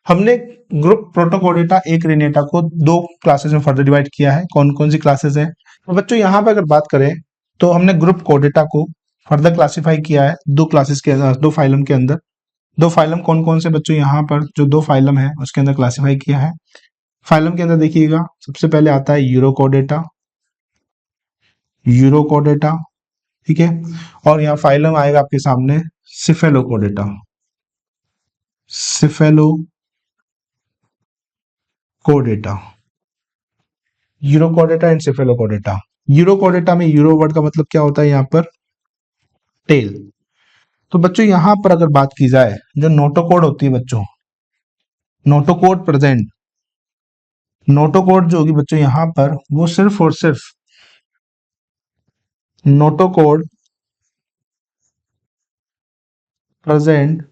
Speaker 1: हमने ग्रुप प्रोटोकोडेटा एक्रेनिएटा को दो क्लासेस में फर्दर डिवाइड किया है। कौन कौन सी क्लासेस है तो बच्चों यहाँ पे अगर बात करें तो हमने ग्रुप कोडेटा को फर्दर क्लासिफाई किया है दो क्लासेस के अंदर, दो फाइलम के अंदर। दो फाइलम कौन कौन से बच्चों, यहाँ पर जो दो फाइलम है उसके अंदर क्लासिफाई किया है। फाइलम के अंदर देखिएगा सबसे पहले आता है यूरोकोडेटा, यूरोकोडेटा, ठीक है। और यहाँ फाइलम आएगा आपके सामने Cephalochordata, Cephalochordata, Urochordata and Cephalochordata. Urochordata में यूरो वर्ड का मतलब क्या होता है यहाँ पर, टेल। तो बच्चों यहाँ पर अगर बात की जाए जो नोटोकोड होती है बच्चों, नोटोकोड प्रेजेंट, नोटोकोड जो होगी बच्चों यहाँ पर वो सिर्फ और सिर्फ notochord present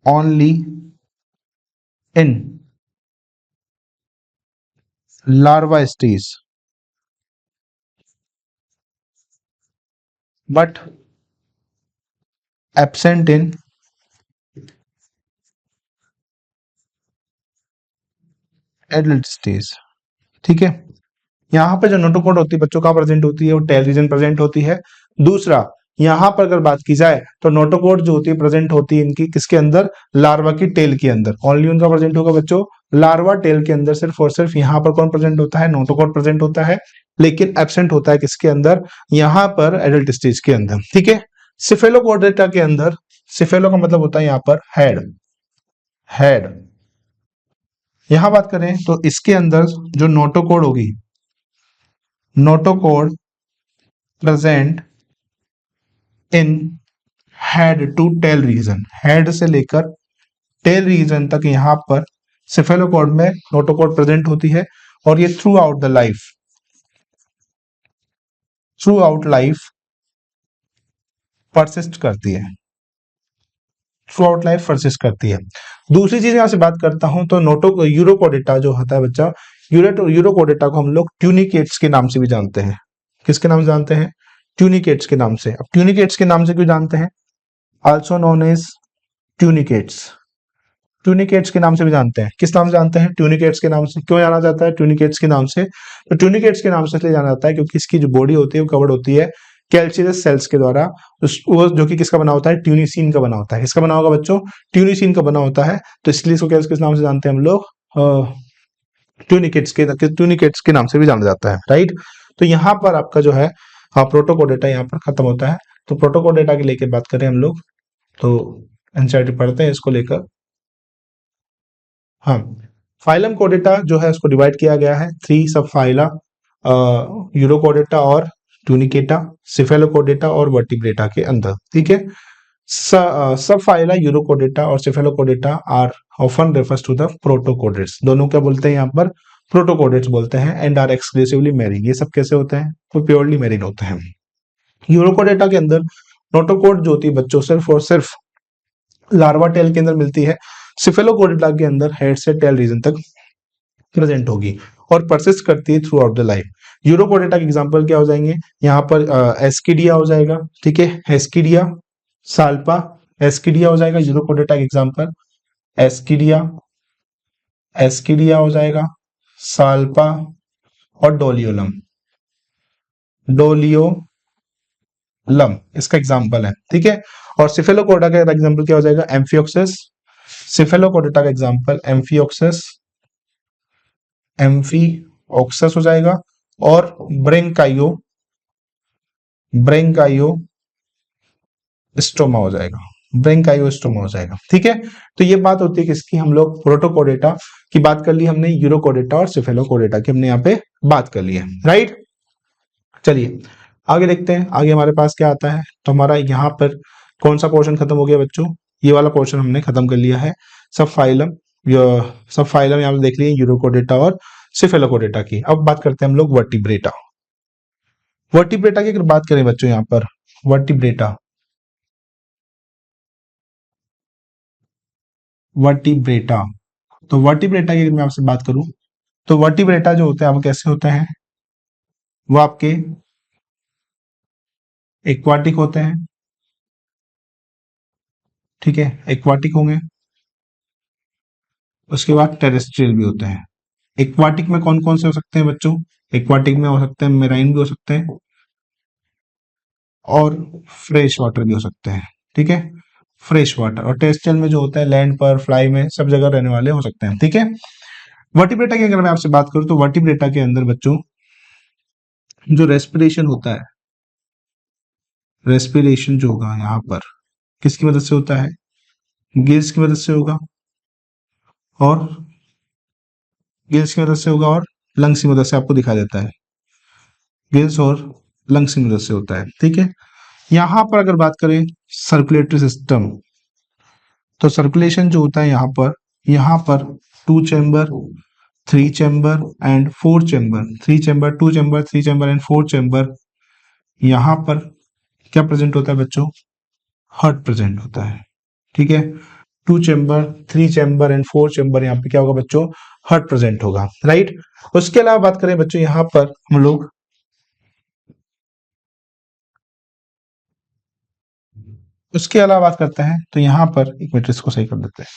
Speaker 1: only in larva stage but absent in adult stage, ठीक है। यहाँ पे जो नोटोकोड होती है बच्चों का प्रेजेंट होती है वो टेल रीजन प्रेजेंट होती है। दूसरा यहाँ पर अगर बात की जाए तो नोटोकोड जो होती है प्रेजेंट होती है इनकी किसके अंदर, लार्वा की टेल के अंदर। ओनली उनका प्रेजेंट होगा बच्चों लार्वा टेल के अंदर, सिर्फ और सिर्फ यहाँ पर कौन प्रेजेंट होता है, नोटोकोड प्रेजेंट होता है। लेकिन एब्सेंट होता है किसके अंदर, यहाँ पर एडल्ट स्टेज के अंदर, ठीक है। सिफेलोकोडेटा के अंदर, सिफेलो का मतलब होता है यहाँ पर हेड, हेड। यहां बात करें तो इसके अंदर जो नोटोकोड होगी, notochord present in head to tail region, head से लेकर टेल रीजन तक यहां पर सिफेलोकोड में नोटोकोड प्रेजेंट होती है। और ये through out the life, through out life persist करती है, थ्रू आउट लाइफ परसिस्ट करती है। दूसरी चीज यहां से बात करता हूं तो नोटो यूरोकोडेटा जो होता है बच्चा, यूरोकोडेटा को हम लोग ट्यूनिकेट्स के नाम से भी जानते हैं। किसके नाम से जानते हैं, ट्यूनिकेट्स के नाम से। अब ट्यूनिकेट्स के नाम से क्यों जानते हैं, also known as tunicates, tunicates के नाम से भी जानते हैं। किस नाम से जानते हैं, ट्यूनिकेट्स के नाम से। क्यों जाना जाता है ट्यूनिकेट्स के नाम से, तो ट्यूनिकेट्स के नाम से इसलिए जाना जाता है क्योंकि इसकी जो बॉडी होती है वो कवर्ड होती है कैल्शियस सेल्स के द्वारा, वो जो कि किसका बना होता है, ट्यूनिसिन का बना होता है। किसका बना होगा बच्चों, ट्यूनिसिन का बना होता है। तो इसलिए इसको किस नाम से जानते हैं हम लोग, ट्यूनिकेट्स के नाम से भी जाना जाता है, राइट। तो यहाँ पर आपका जो है प्रोटोकोडेटा यहाँ पर खत्म होता है। तो प्रोटोकोडेटा की लेकर बात करें हम लोग तो एनसीईआरटी पढ़ते हैं इसको लेकर। हाँ, फाइलम कोडेटा जो है उसको डिवाइड किया गया है थ्री सब फाइला, यूरोकोडेटा और ट्यूनिकेटा, सिफेलोकोडेटा और वर्टिब्रेटा के अंदर, ठीक है। सब फाइला यूरोकोडेटा और Cephalochordata are often refers to the protochordates, दोनों क्या बोलते हैं यहाँ पर, प्रोटोकोडेट्स बोलते हैं। एंड आर एक्सक्लूसिवली मैरिड, ये सब कैसे होते हैं, वो प्योरली मैरिड होते हैं। यूरोकोडेटा के अंदर नोटोकोड जो होती है बच्चों सिर्फ और सिर्फ लार्वा टेल के अंदर मिलती है। सिफेलोकोडेटा के अंदर हेड से टेल रीजन तक प्रेजेंट होगी और परसिस्ट करती है through out the life. Urochordata के एग्जांपल क्या हो जाएंगे, यहाँ पर एस्किडिया हो जाएगा, ठीक है, एस्किडिया, साल्पा, एस्किडिया हो जाएगा यूरोकोडेटा का एग्जांपल, एस्किडिया, एस्किडिया हो जाएगा, साल्पा और डोलियोलम, डोलियोलम इसका एग्जांपल है, ठीक है। और सिफेलोकोडेटा का एग्जांपल क्या हो जाएगा, एम्फियोक्सिस, सिफेलोकोडेटा का एग्जांपल एम्फियोक्सिस, एम्फियोक्सिस हो जाएगा। और ब्रेंकाइयो, ब्रेंकाइयो स्टोमा हो जाएगा, ब्रेंकाइयोस्टोमा हो जाएगा, ठीक है। तो ये बात होती है किसकी, हम लोग प्रोटोकोडेटा की बात कर ली हमने, यूरोकोडेटा और सिफेलोकोडेटा की हमने यहाँ पे बात कर ली है, राइट। चलिए आगे देखते हैं, आगे हमारे पास क्या आता है। तो हमारा यहाँ पर कौन सा पोर्शन खत्म हो गया बच्चों, ये वाला पोर्शन हमने खत्म कर लिया है। सब फाइलम, सब फाइलम यहाँ पे देख लिए यूरोकोडेटा और सिफेलोकोडेटा की। अब बात करते हैं हम लोग वर्टिब्रेटा। वर्टिब्रेटा की अगर बात करें बच्चों यहाँ पर, वर्टिब्रेटा, वर्टिब्रेटा, तो वर्टिब्रेटा की अगर मैं आपसे बात करूं तो वर्टिब्रेटा जो होते हैं वो कैसे होते हैं, वो आपके एक्वाटिक होते हैं, ठीक है, एक्वाटिक होंगे। उसके बाद टेरेस्ट्रियल भी होते हैं। एक्वाटिक में कौन कौन से हो सकते हैं बच्चों? एक्वाटिक में हो सकते हैं मेराइन भी हो सकते हैं और फ्रेश वाटर भी हो सकते हैं, ठीक है, फ्रेश वाटर। और टेरेस्ट्रियल में जो होता है लैंड पर, फ्लाई में, सब जगह रहने वाले हो सकते हैं, ठीक है। वर्टिब्रेटा की अगर मैं आपसे बात करूं तो वर्टिब्रेटा के अंदर बच्चों जो रेस्पिरेशन होता है, रेस्पिरेशन जो होगा यहाँ पर किसकी मदद से होता है? गिल्स की मदद से होगा, और गिल्स की मदद से होगा और लंग्स की मदद से, आपको दिखा देता है, गिल्स और लंग्स की मदद से होता है, ठीक है। यहाँ पर अगर बात करें सर्कुलेटरी सिस्टम, तो सर्कुलेशन जो होता है यहाँ पर 2 chamber, 3 chamber and 4 chamber, 3 chamber, 2 chamber, 3 chamber and 4 chamber, यहाँ पर क्या प्रेजेंट होता है बच्चों? हार्ट प्रेजेंट होता है, ठीक है। 2 चैम्बर, 3 चैम्बर एंड 4 चैम्बर, यहाँ पे क्या होगा बच्चों? हार्ट प्रेजेंट होगा, राइट। उसके अलावा बात करें बच्चों, यहाँ पर हम लोग उसके अलावा बात करते हैं, तो यहाँ पर एक मिनट इसको सही कर देते हैं।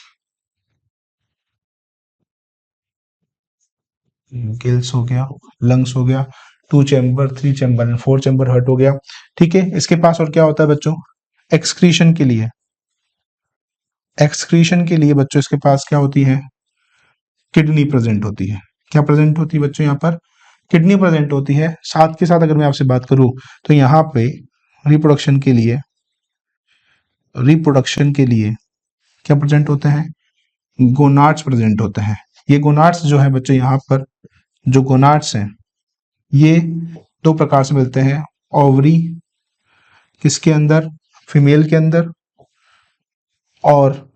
Speaker 1: गिल्स हो गया, लंग्स हो गया, 2 chamber, 3 chamber and 4 chamber, heart हो गया, ठीक है। इसके पास और क्या होता है बच्चों? एक्सक्रीशन के लिए, एक्सक्रीशन के लिए बच्चों इसके पास क्या होती है? किडनी प्रेजेंट होती है। क्या प्रेजेंट होती है बच्चों? यहाँ पर किडनी प्रेजेंट होती है। साथ के साथ अगर मैं आपसे बात करूं तो यहाँ पे रिप्रोडक्शन के लिए, रिप्रोडक्शन के लिए क्या प्रेजेंट होते हैं? गोनाड्स प्रेजेंट होते हैं। ये गोनाड्स जो है बच्चों, यहाँ पर जो गोनाड्स हैं ये 2 प्रकार से मिलते हैं। ओवरी किसके अंदर? फीमेल के अंदर, और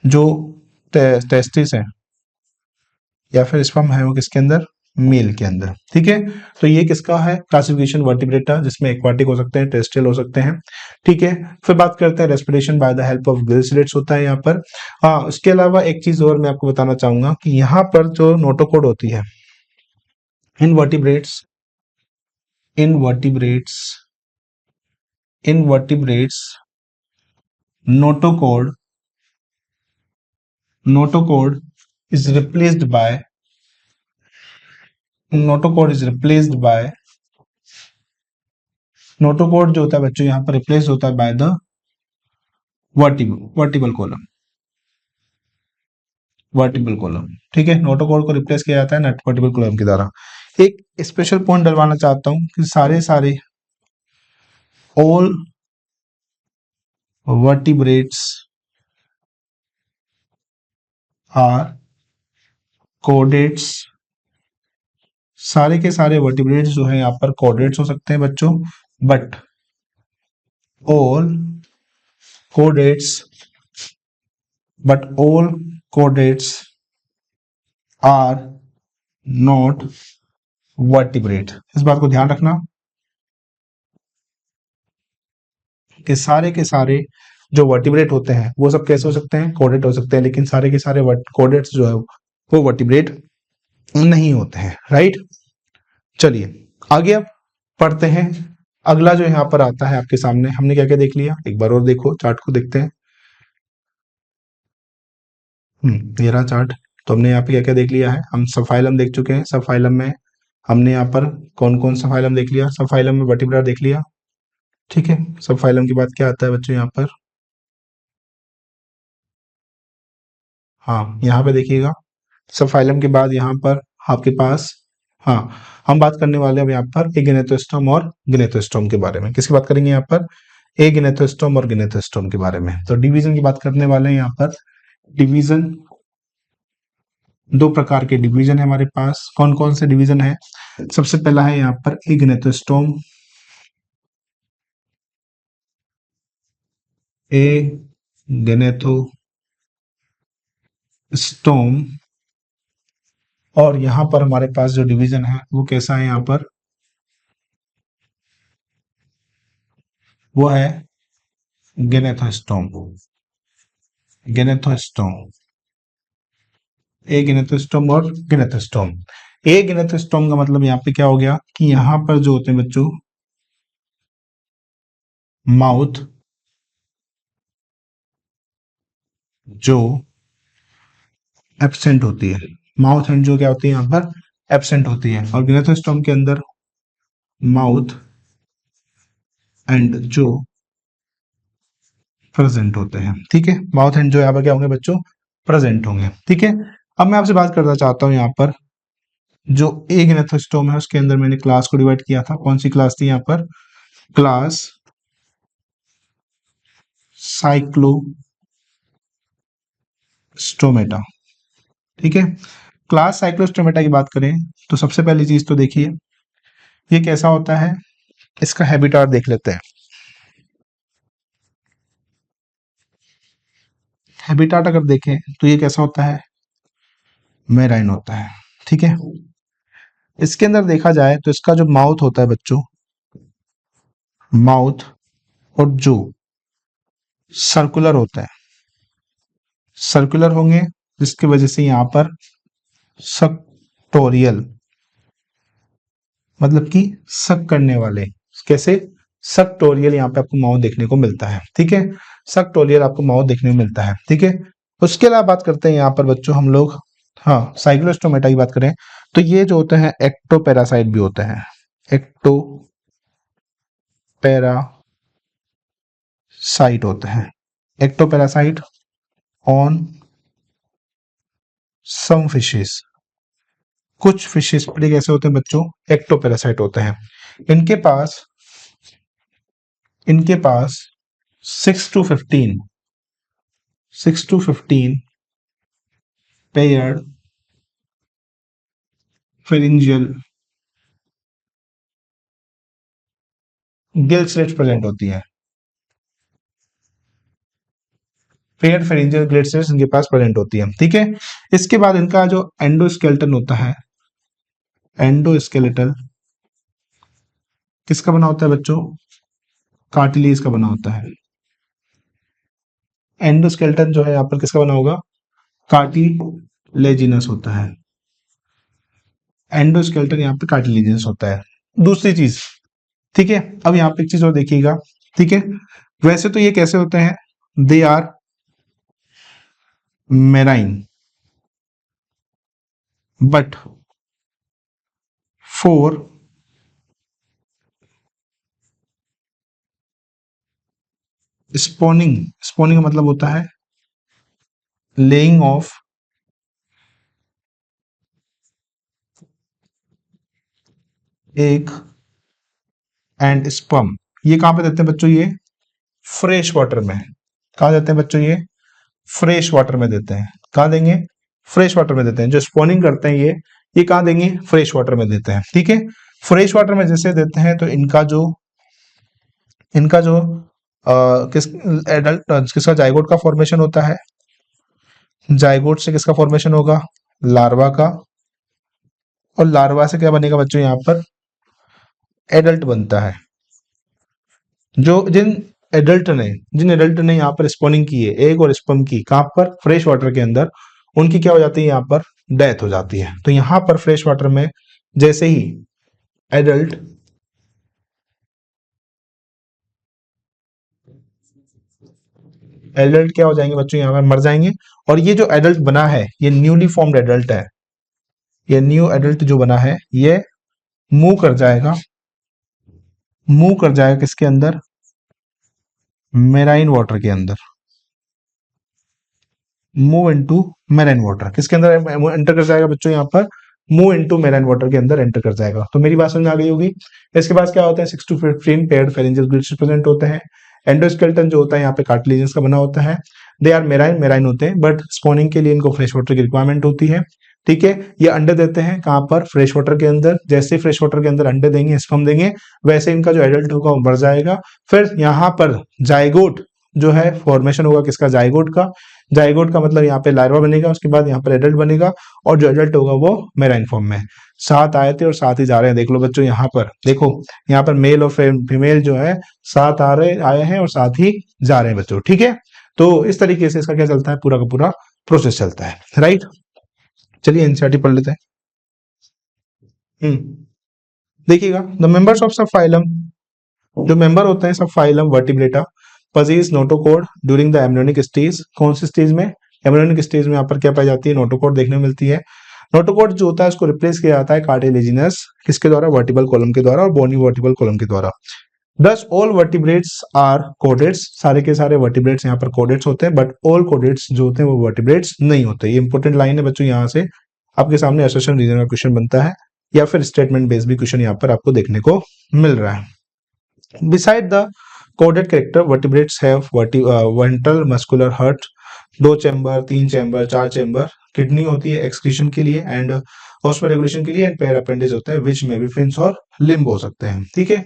Speaker 1: जो टेस्टिस है या फिर स्पर्म है वो किसके अंदर? मेल के अंदर, ठीक है। तो ये किसका है क्लासिफिकेशन? वर्टिब्रेटा, जिसमें एक्वाटिक हो सकते हैं, टेरेस्ट्रियल हो सकते हैं, ठीक है। फिर बात करते हैं respiration bye the help of gill slits होता है यहाँ पर। हाँ, उसके अलावा एक चीज और मैं आपको बताना चाहूंगा कि यहाँ पर जो नोटोकोड होती है in vertebrates, in vertebrates, in vertebrates, notochord, notochord is replaced by, notochord is replaced by, notochord जो होता है बच्चों यहाँ पर रिप्लेस होता है by the vertebral column, vertebral column, ठीक है। नोटोकोड को रिप्लेस किया जाता है नेट वर्टिबल कॉलम के द्वारा। एक स्पेशल पॉइंट डलवाना चाहता हूं कि सारे सारे ऑल वर्टिब्रेट्स आर कोडेट्स, सारे के सारे वर्टिब्रेट्स जो है यहाँ पर कोडेट्स हो सकते हैं बच्चों, but all chordates, but all chordates are not vertebrate. इस बात को ध्यान रखना कि सारे के सारे जो वर्टिब्रेट होते हैं वो सब कैसे हो सकते हैं? कोडेट हो सकते हैं, लेकिन सारे के सारे कोडेट्स जो है वो वर्टिब्रेट नहीं होते हैं, राइट। चलिए आगे अब पढ़ते हैं। अगला जो यहाँ पर आता है आपके सामने, हमने क्या क्या देख लिया, एक बार और देखो चार्ट को देखते हैं। ये रहा चार्ट। तो हमने यहाँ पे क्या क्या देख लिया है? हम सब फाइलम देख चुके हैं। सब फाइलम में हमने यहाँ पर कौन कौन सा फाइलम देख लिया? सब फाइलम में वर्टिब्रा देख लिया, ठीक है। सब फाइलम के बाद क्या आता है बच्चों यहाँ पर? हाँ, यहाँ पे देखिएगा, सब फाइलम के बाद यहाँ पर आपके पास, हाँ, हम बात करने वाले हैं अब यहाँ पर एगिनेथोस्टोम और गिनेथोस्टोम के बारे में। किसकी बात करेंगे यहाँ पर? एगिनेथोस्टोम और गिनेथोस्टोम के बारे में। तो डिवीजन की बात करने वाले हैं यहाँ पर। डिवीजन, 2 प्रकार के डिवीजन है हमारे पास। कौन कौन से डिवीजन है? सबसे पहला है यहाँ पर एगिनेथोस्टोम, एगिनेथोस्टोम, और यहाँ पर हमारे पास जो डिवीजन है वो कैसा है यहाँ पर? वो है गिनेथोस्टोम, गिनेथोस्टोम, एगिनेथोस्टोम और गिनेथोस्टोम। एगिनेथोस्टोम का मतलब यहाँ पे क्या हो गया कि यहाँ पर जो होते हैं बच्चों माउथ जो एब्सेंट होती है, माउथ एंड जो क्या होती है यहाँ पर एब्सेंट होती है, और ग्नेथोस्टोम के अंदर माउथ एंड जो प्रेजेंट होते हैं। ठीक है, माउथ एंड जो यहाँ पर क्या होंगे बच्चों, प्रेजेंट होंगे। ठीक है, अब मैं आपसे बात करना चाहता हूँ यहाँ पर जो ए ग्नेथोस्टोम है उसके अंदर मैंने क्लास को डिवाइड किया था, कौन सी क्लास थी यहाँ पर, क्लास साइक्लोस्टोमेटा। ठीक है, क्लास साइक्लोस्टोमेटा की बात करें तो सबसे पहली चीज तो देखिए ये कैसा होता है, इसका हैबिटाट देख लेते हैं। हैबिटाट अगर देखें तो ये कैसा होता है, मेराइन होता है। ठीक है, इसके अंदर देखा जाए तो इसका जो माउथ होता है बच्चों, माउथ और जो सर्कुलर होता है, सर्कुलर होंगे, जिसकी वजह से यहाँ पर सक्टोरियल मतलब कि सक करने वाले, कैसे, सक्टोरियल यहाँ पे आपको माउथ देखने को मिलता है। ठीक है, सक्टोरियल आपको माउथ देखने को मिलता है। ठीक है, उसके अलावा बात करते हैं यहाँ पर बच्चों हम लोग, हाँ साइक्लोस्टोमेटा की बात करें तो ये जो होते हैं एक्टोपैरासाइट भी होते हैं, एक्टोपैरासाइट होते हैं, एक्टोपैरासाइट ऑन सम फिशेस, कुछ फिशेस पर कैसे होते हैं बच्चों, एक्टोपैरासाइट होते हैं। इनके पास इनके पास 6 to 15 paired pharyngeal gill slits present होती है, पेयर्ड फेरिंजियल गिल स्लिट्स इनके पास प्रेजेंट होती है। ठीक है, इसके बाद इनका जो एंडोस्केलेटन होता है, एंडोस्केलेटल किसका बना होता है बच्चों, कार्टिलेज का बना होता है। एंडोस्केलेटन जो है यहाँ पर किसका बना होगा, कार्टिलेजिनस होता है, एंडोस्केलेटन यहाँ पे कार्टिलेजिनस होता है। दूसरी चीज, ठीक है, अब यहाँ पे एक चीज और देखिएगा। ठीक है, वैसे तो ये कैसे होते हैं, they are marine but for spawning, spawning का मतलब होता है laying of egg and sperm, ये कहां पे देते हैं बच्चों, ये फ्रेश वाटर में। कहा देते हैं बच्चों, ये फ्रेश वाटर में देते हैं। कहा देंगे, फ्रेश वाटर में देते हैं। जो स्पॉनिंग करते हैं ये कहा देंगे, फ्रेश वाटर में देते हैं। ठीक है, फ्रेश वाटर में जैसे देते हैं तो इनका जो किस एडल्ट किसका जाइगोट का फॉर्मेशन होता है, जाइगोट से किसका फॉर्मेशन होगा, लार्वा का, और लार्वा से क्या बनेगा बच्चों, यहाँ पर एडल्ट बनता है। जो जिन एडल्ट ने यहाँ पर स्पॉनिंग की है, एग और स्पर्म की, कहां पर, फ्रेश वाटर के अंदर, उनकी क्या हो जाती है, यहाँ पर डेथ हो जाती है। तो यहाँ पर फ्रेश वाटर में जैसे ही एडल्ट एडल्ट क्या हो जाएंगे बच्चों, यहाँ पर मर जाएंगे। और ये जो एडल्ट बना है ये न्यूली फॉर्म्ड एडल्ट है, ये न्यू एडल्ट जो बना है ये मूव कर जाएगा, मूव कर जाएगा किसके अंदर, मेराइन वाटर के अंदर, मूव इनटू मेराइन वाटर, किसके अंदर एंटर कर जाएगा बच्चों, यहाँ पर मूव इनटू मेराइन वाटर के अंदर एंटर कर जाएगा। तो मेरी बात समझ आ गई होगी। इसके बाद क्या होता है, 6 to 15 paired pharyngeal grids present होते हैं। एंडोस्केलेटन जो होता है यहाँ पे कार्टिलेजन्स का बना होता है। दे आर मेराइन होते हैं, बट स्पॉनिंग के लिए इनको फ्रेश वाटर की रिक्वायरमेंट होती है। ठीक है, ये अंडे देते हैं कहाँ पर, फ्रेश वाटर के अंदर। जैसे फ्रेश वाटर के अंदर अंडे देंगे, स्पर्म देंगे, वैसे इनका जो एडल्ट होगा वो बढ़ जाएगा। फिर यहाँ पर जाइगोट जो है फॉर्मेशन होगा किसका, जाइगोट का। जाइगोट का मतलब यहाँ पे लार्वा बनेगा, उसके बाद यहाँ पर एडल्ट बनेगा, और जो एडल्ट होगा वो मेराइन फॉर्म में। 7 आए थे और 7 ही जा रहे हैं। देख लो बच्चों, यहाँ पर देखो, यहाँ पर मेल और फीमेल जो है 7 आए हैं और 7 ही जा रहे हैं बच्चों। ठीक है, तो इस तरीके से इसका क्या चलता है, पूरा का पूरा प्रोसेस चलता है। राइट, चलिए एनसीईआरटी पढ़ लेते हैं। देखिएगा, the members of sub phylum जो मेंबर होते हैं sub phylum Vertebrata possess notochord during the embryonic stage. कौन सी स्टेज में? एम्ब्रियोनिक स्टेज में यहाँ पर क्या पाई जाती है? नोटोकॉर्ड देखने को मिलती है। नोटोकॉर्ड जो होता है उसको रिप्लेस किया जाता है कार्टिलेजिनस किसके द्वारा? वर्टिबल कॉलम के द्वारा और बोनी वर्टिबल कॉलम के द्वारा। दस ऑल वर्टिब्रेट्स आर कोडेट्स, सारे के सारे वर्टिब्रेट्स यहाँ पर कोडेट्स होते हैं, बट ऑल कोडेट्स जो होते हैं वो वर्टिब्रेट्स नहीं होते। ये इंपॉर्टेंट लाइन है बच्चों, यहाँ से आपके सामने असर्शन रीजन का क्वेश्चन बनता है या फिर स्टेटमेंट बेस्ड भी क्वेश्चन यहाँ पर आपको देखने को मिल रहा है। Beside the coded character, vertebrates have ventral muscular heart, दो चैम्बर, तीन चैम्बर, चार चैम्बर, किडनी होती है एक्सक्रीशन के लिए एंड रेगुलेशन के लिए, एंड पेयर अपेंडेज होता है विच में भी फिन्स और लिम्ब हो सकते हैं। ठीक है,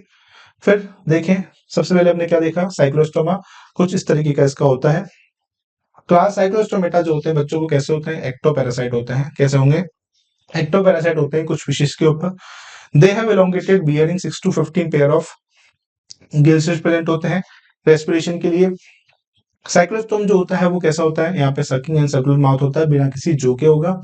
Speaker 1: फिर देखें सबसे पहले हमने क्या देखा? साइक्लोस्टोमा कुछ इस तरीके का इसका होता है। क्लास साइक्लोस्टोमेटा जो होते हैं बच्चों को कैसे होते हैं? एक्टोपैरासाइट होते हैं। कैसे होंगे? एक्टोपैरासाइट होते हैं कुछ फिशेस के ऊपर। They have elongated bearing 6 to 15 pair of gill switch present होते हैं रेस्पिरेशन के लिए। साइक्लोस्टोम जो होता है वो कैसा होता है? यहाँ पे सकिंग एंड सर्कुलर माउथ होता है, बिना किसी जो के होगा।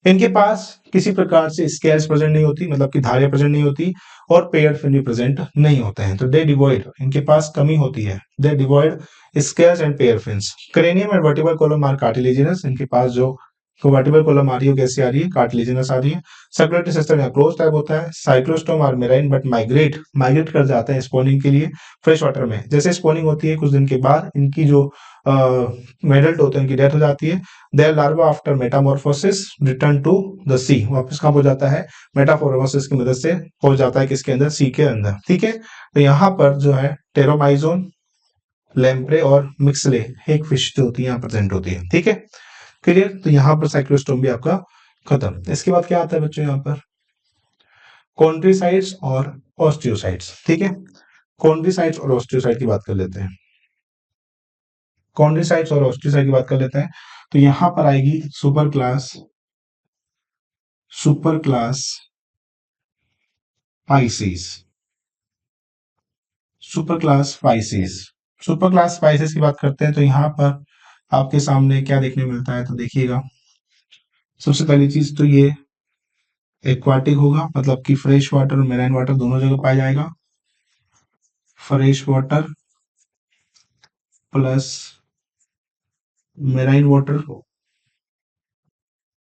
Speaker 1: इनके पास किसी प्रकार से स्केल्स प्रेजेंट नहीं होती, मतलब कि धारियां प्रेजेंट नहीं होती, और पेयर्ड फिन भी प्रेजेंट नहीं होते हैं। तो दे डिवॉइड, इनके पास कमी होती है। They devoid scales and pair fins. Cranium and vertebral column are cartilaginous, इनके पास जो वर्टिबल कॉलम आ रही है कैसी आ रही है? कार्टिलेजिनस आ रही है। सर्कुलेटरी सिस्टम या क्लोज टाइप होता है। Cyclostome are marine but migrate कर जाते हैं स्पॉनिंग के लिए फ्रेश वाटर में। जैसे स्पॉनिंग होती है कुछ दिन के बाद इनकी जो मेडल्ट होते हैं उनकी डेथ हो जाती है। Their larvae after metamorphosis return to the sea, वापस कहाँ पहुंच जाता है? मेटामॉर्फोसिस की मदद से पहुंच जाता है किसके अंदर? सी के अंदर। ठीक है, तो यहाँ पर जो है टेरोमाइजोन, लैम्प्रे और मिक्सले एक फिश जो होती है यहाँ प्रेजेंट होती है। ठीक है, क्लियर? तो यहाँ पर साइक्लोस्टोम भी आपका खत्म। इसके बाद क्या आता है बच्चों? यहाँ पर कॉन्ड्रीसाइट्स और ऑस्टियोसाइट्स। ठीक है, कॉन्ड्रीसाइट्स और ऑस्टियोसाइट की बात कर लेते हैं। कॉन्ड्रीसाइट्स और ऑस्टियोसाइट की बात कर लेते हैं। तो यहाँ पर आएगी super class Pisces. Super class Pisces, super class Pisces की बात करते हैं तो यहाँ पर आपके सामने क्या देखने मिलता है? तो देखिएगा, सबसे पहली चीज तो ये एक्वाटिक होगा, मतलब कि फ्रेश वाटर और मेराइन वाटर दोनों जगह पाया जाएगा। Fresh water plus marine water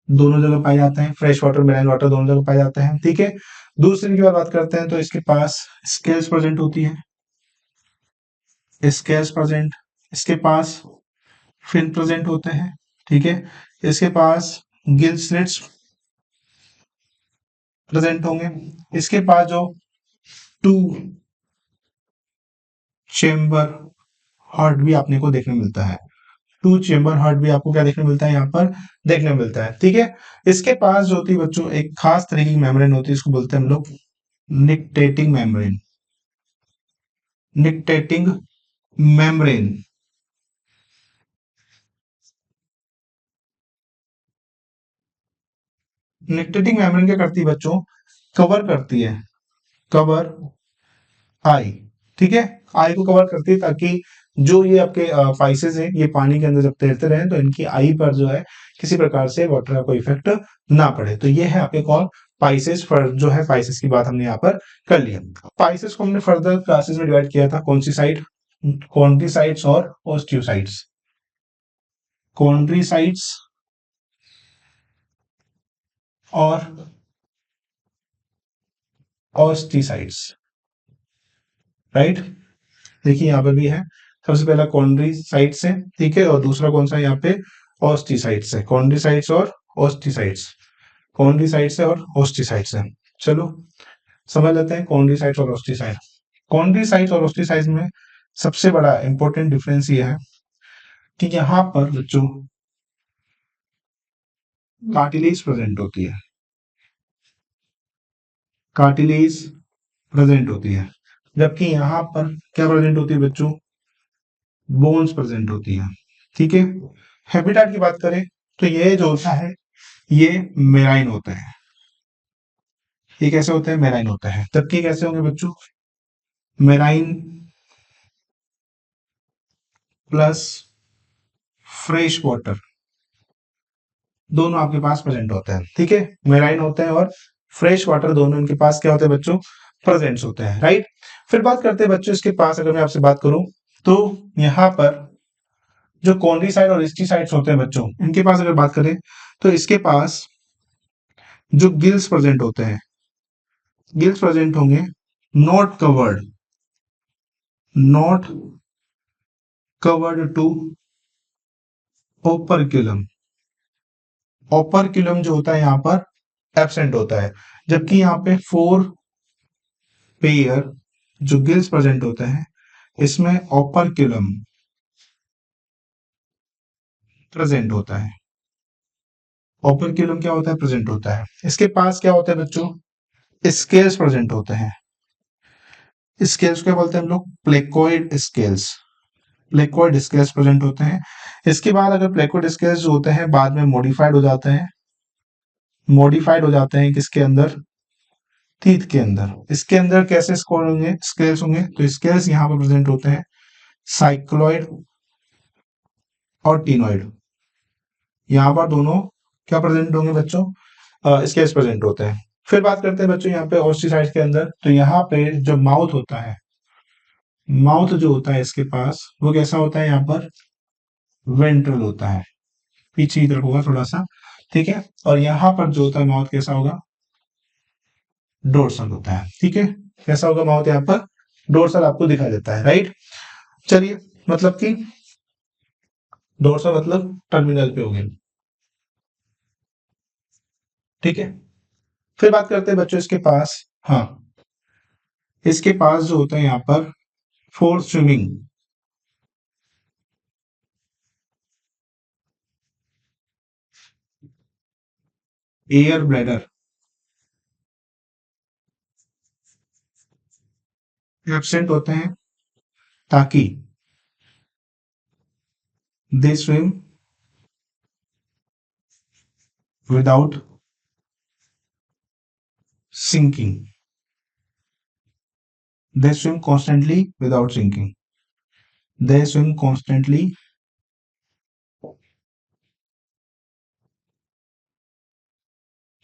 Speaker 1: दोनों जगह पाए जाते हैं। फ्रेश वाटर, मेराइन वाटर दोनों जगह पाए जाते हैं। ठीक है, दूसरे की बात करते हैं तो इसके पास स्केल्स प्रेजेंट होती है, स्केल्स प्रेजेंट, इसके पास फिन प्रेजेंट होते हैं। ठीक है, इसके पास गिल स्लिट्स प्रेजेंट होंगे। इसके पास जो टू चेम्बर हार्ट भी आपने को देखने मिलता है। टू चेम्बर हार्ट भी आपको क्या देखने मिलता है? यहाँ पर देखने मिलता है। ठीक है, इसके पास जो होती है बच्चों एक खास तरीके की मेम्ब्रेन होती है, इसको बोलते हैं हम लोग nictitating membrane. Nictitating membrane, nictitating membrane क्या करती है बच्चों? कवर करती है, कवर आई। ठीक है, आई को कवर करती है ताकि जो ये आपके पाइसेस हैं ये पानी के अंदर जब तैरते रहे तो इनकी आई पर जो है किसी प्रकार से वाटर का कोई इफेक्ट ना पड़े। तो ये है आपके कौन? पाइसेस। फर जो है पाइसेस की बात हमने यहाँ पर कर लिया। पाइसेस को हमने फर्दर क्लासेस में डिवाइड किया था, कौन सी साइड? कॉन्ड्रीसाइट्स और ऑस्टियोसाइट्स। कॉन्ड्रीसाइट्स और ऑस्टिसाइट्स, राइट? देखिए यहाँ पर भी है, सबसे पहला कॉन्ड्रीसाइट्स है। ठीक है, और दूसरा कौन सा? यहाँ पे ऑस्टिसाइट्स है। कॉन्ड्रीसाइट्स और ऑस्टिसाइट्स, कॉन्ड्रीसाइट्स है और ऑस्टिसाइट्स है। चलो समझ लेते हैं कॉन्ड्रीसाइट्स और ऑस्टिसाइट। कॉन्ड्रीसाइट्स और ऑस्टिसाइट्स में सबसे बड़ा इंपॉर्टेंट डिफरेंस ये है कि यहाँ पर बच्चों कार्टिलेज प्रेजेंट होती है, कार्टिलेज प्रेजेंट होती है, जबकि यहाँ पर क्या प्रेजेंट होती है बच्चों? बोन्स प्रेजेंट होती है। ठीक है, हैबिटेट की बात करें तो ये जो होता है ये मेराइन होता है। ये कैसे होता है? मेराइन होता है। जबकि कैसे होंगे बच्चों? मेराइन प्लस फ्रेश वाटर दोनों आपके पास प्रेजेंट होते हैं। ठीक है, मेराइन होते हैं और फ्रेश वाटर दोनों इनके पास क्या होते हैं बच्चों? प्रेजेंट्स होते हैं, राइट। फिर बात करते हैं बच्चों इसके पास, अगर मैं आपसे बात करूं तो यहाँ पर जो कॉनरी साइड और रिस्टी साइड्स होते हैं बच्चों, इनके पास अगर बात करें तो इसके पास जो गिल्स प्रेजेंट होते हैं, गिल्स प्रेजेंट होंगे, not covered, not covered to operculum, operculum जो होता है यहाँ पर एब्सेंट होता है, जबकि यहाँ पे 4 पेयर जो गिल्स प्रेजेंट होते हैं इसमें ओपरक्यूलम प्रेजेंट होता है, ओपरक्यूलम क्या होता है, प्रेजेंट होता है। इसके पास क्या होता है बच्चों, स्केल्स प्रेजेंट होते हैं, स्केल्स क्या बोलते हैं हम लोग, placoid scales, placoid scales present होते हैं। इसके बाद अगर प्लेकोइड स्केल्स जो होते हैं बाद में मॉडिफाइड हो जाते हैं, मॉडिफाइड हो जाते हैं किसके अंदर, टीथ के अंदर। इसके अंदर कैसे स्कोर होंगे, स्केल्स होंगे, तो स्केल्स यहाँ पर प्रेजेंट होते हैं साइक्लॉइड और टीनॉइड, यहाँ पर दोनों क्या प्रेजेंट होंगे बच्चों, स्केल्स प्रेजेंट होते हैं। फिर बात करते हैं बच्चों यहाँ पे ओस्टिसाइड्स के अंदर, तो यहाँ पे जो माउथ होता है, माउथ जो होता है इसके पास वो कैसा होता है, यहाँ पर वेंट्रल होता है, पीछे की तरफ होगा थोड़ा सा, ठीक है। और यहाँ पर जो होता है माउथ कैसा होगा, डोर्सल होता है, ठीक है। कैसा होगा माउथ, यहाँ पर डोर्सल आपको दिखाई देता है, राइट। चलिए, मतलब कि डोर्सल मतलब टर्मिनल पे हो गया, ठीक है। फिर बात करते हैं बच्चों इसके पास, हाँ, इसके पास जो होता है यहाँ पर four swimming, air bladder absent होते हैं, ताकि दे swim without sinking, they swim constantly without sinking, they swim constantly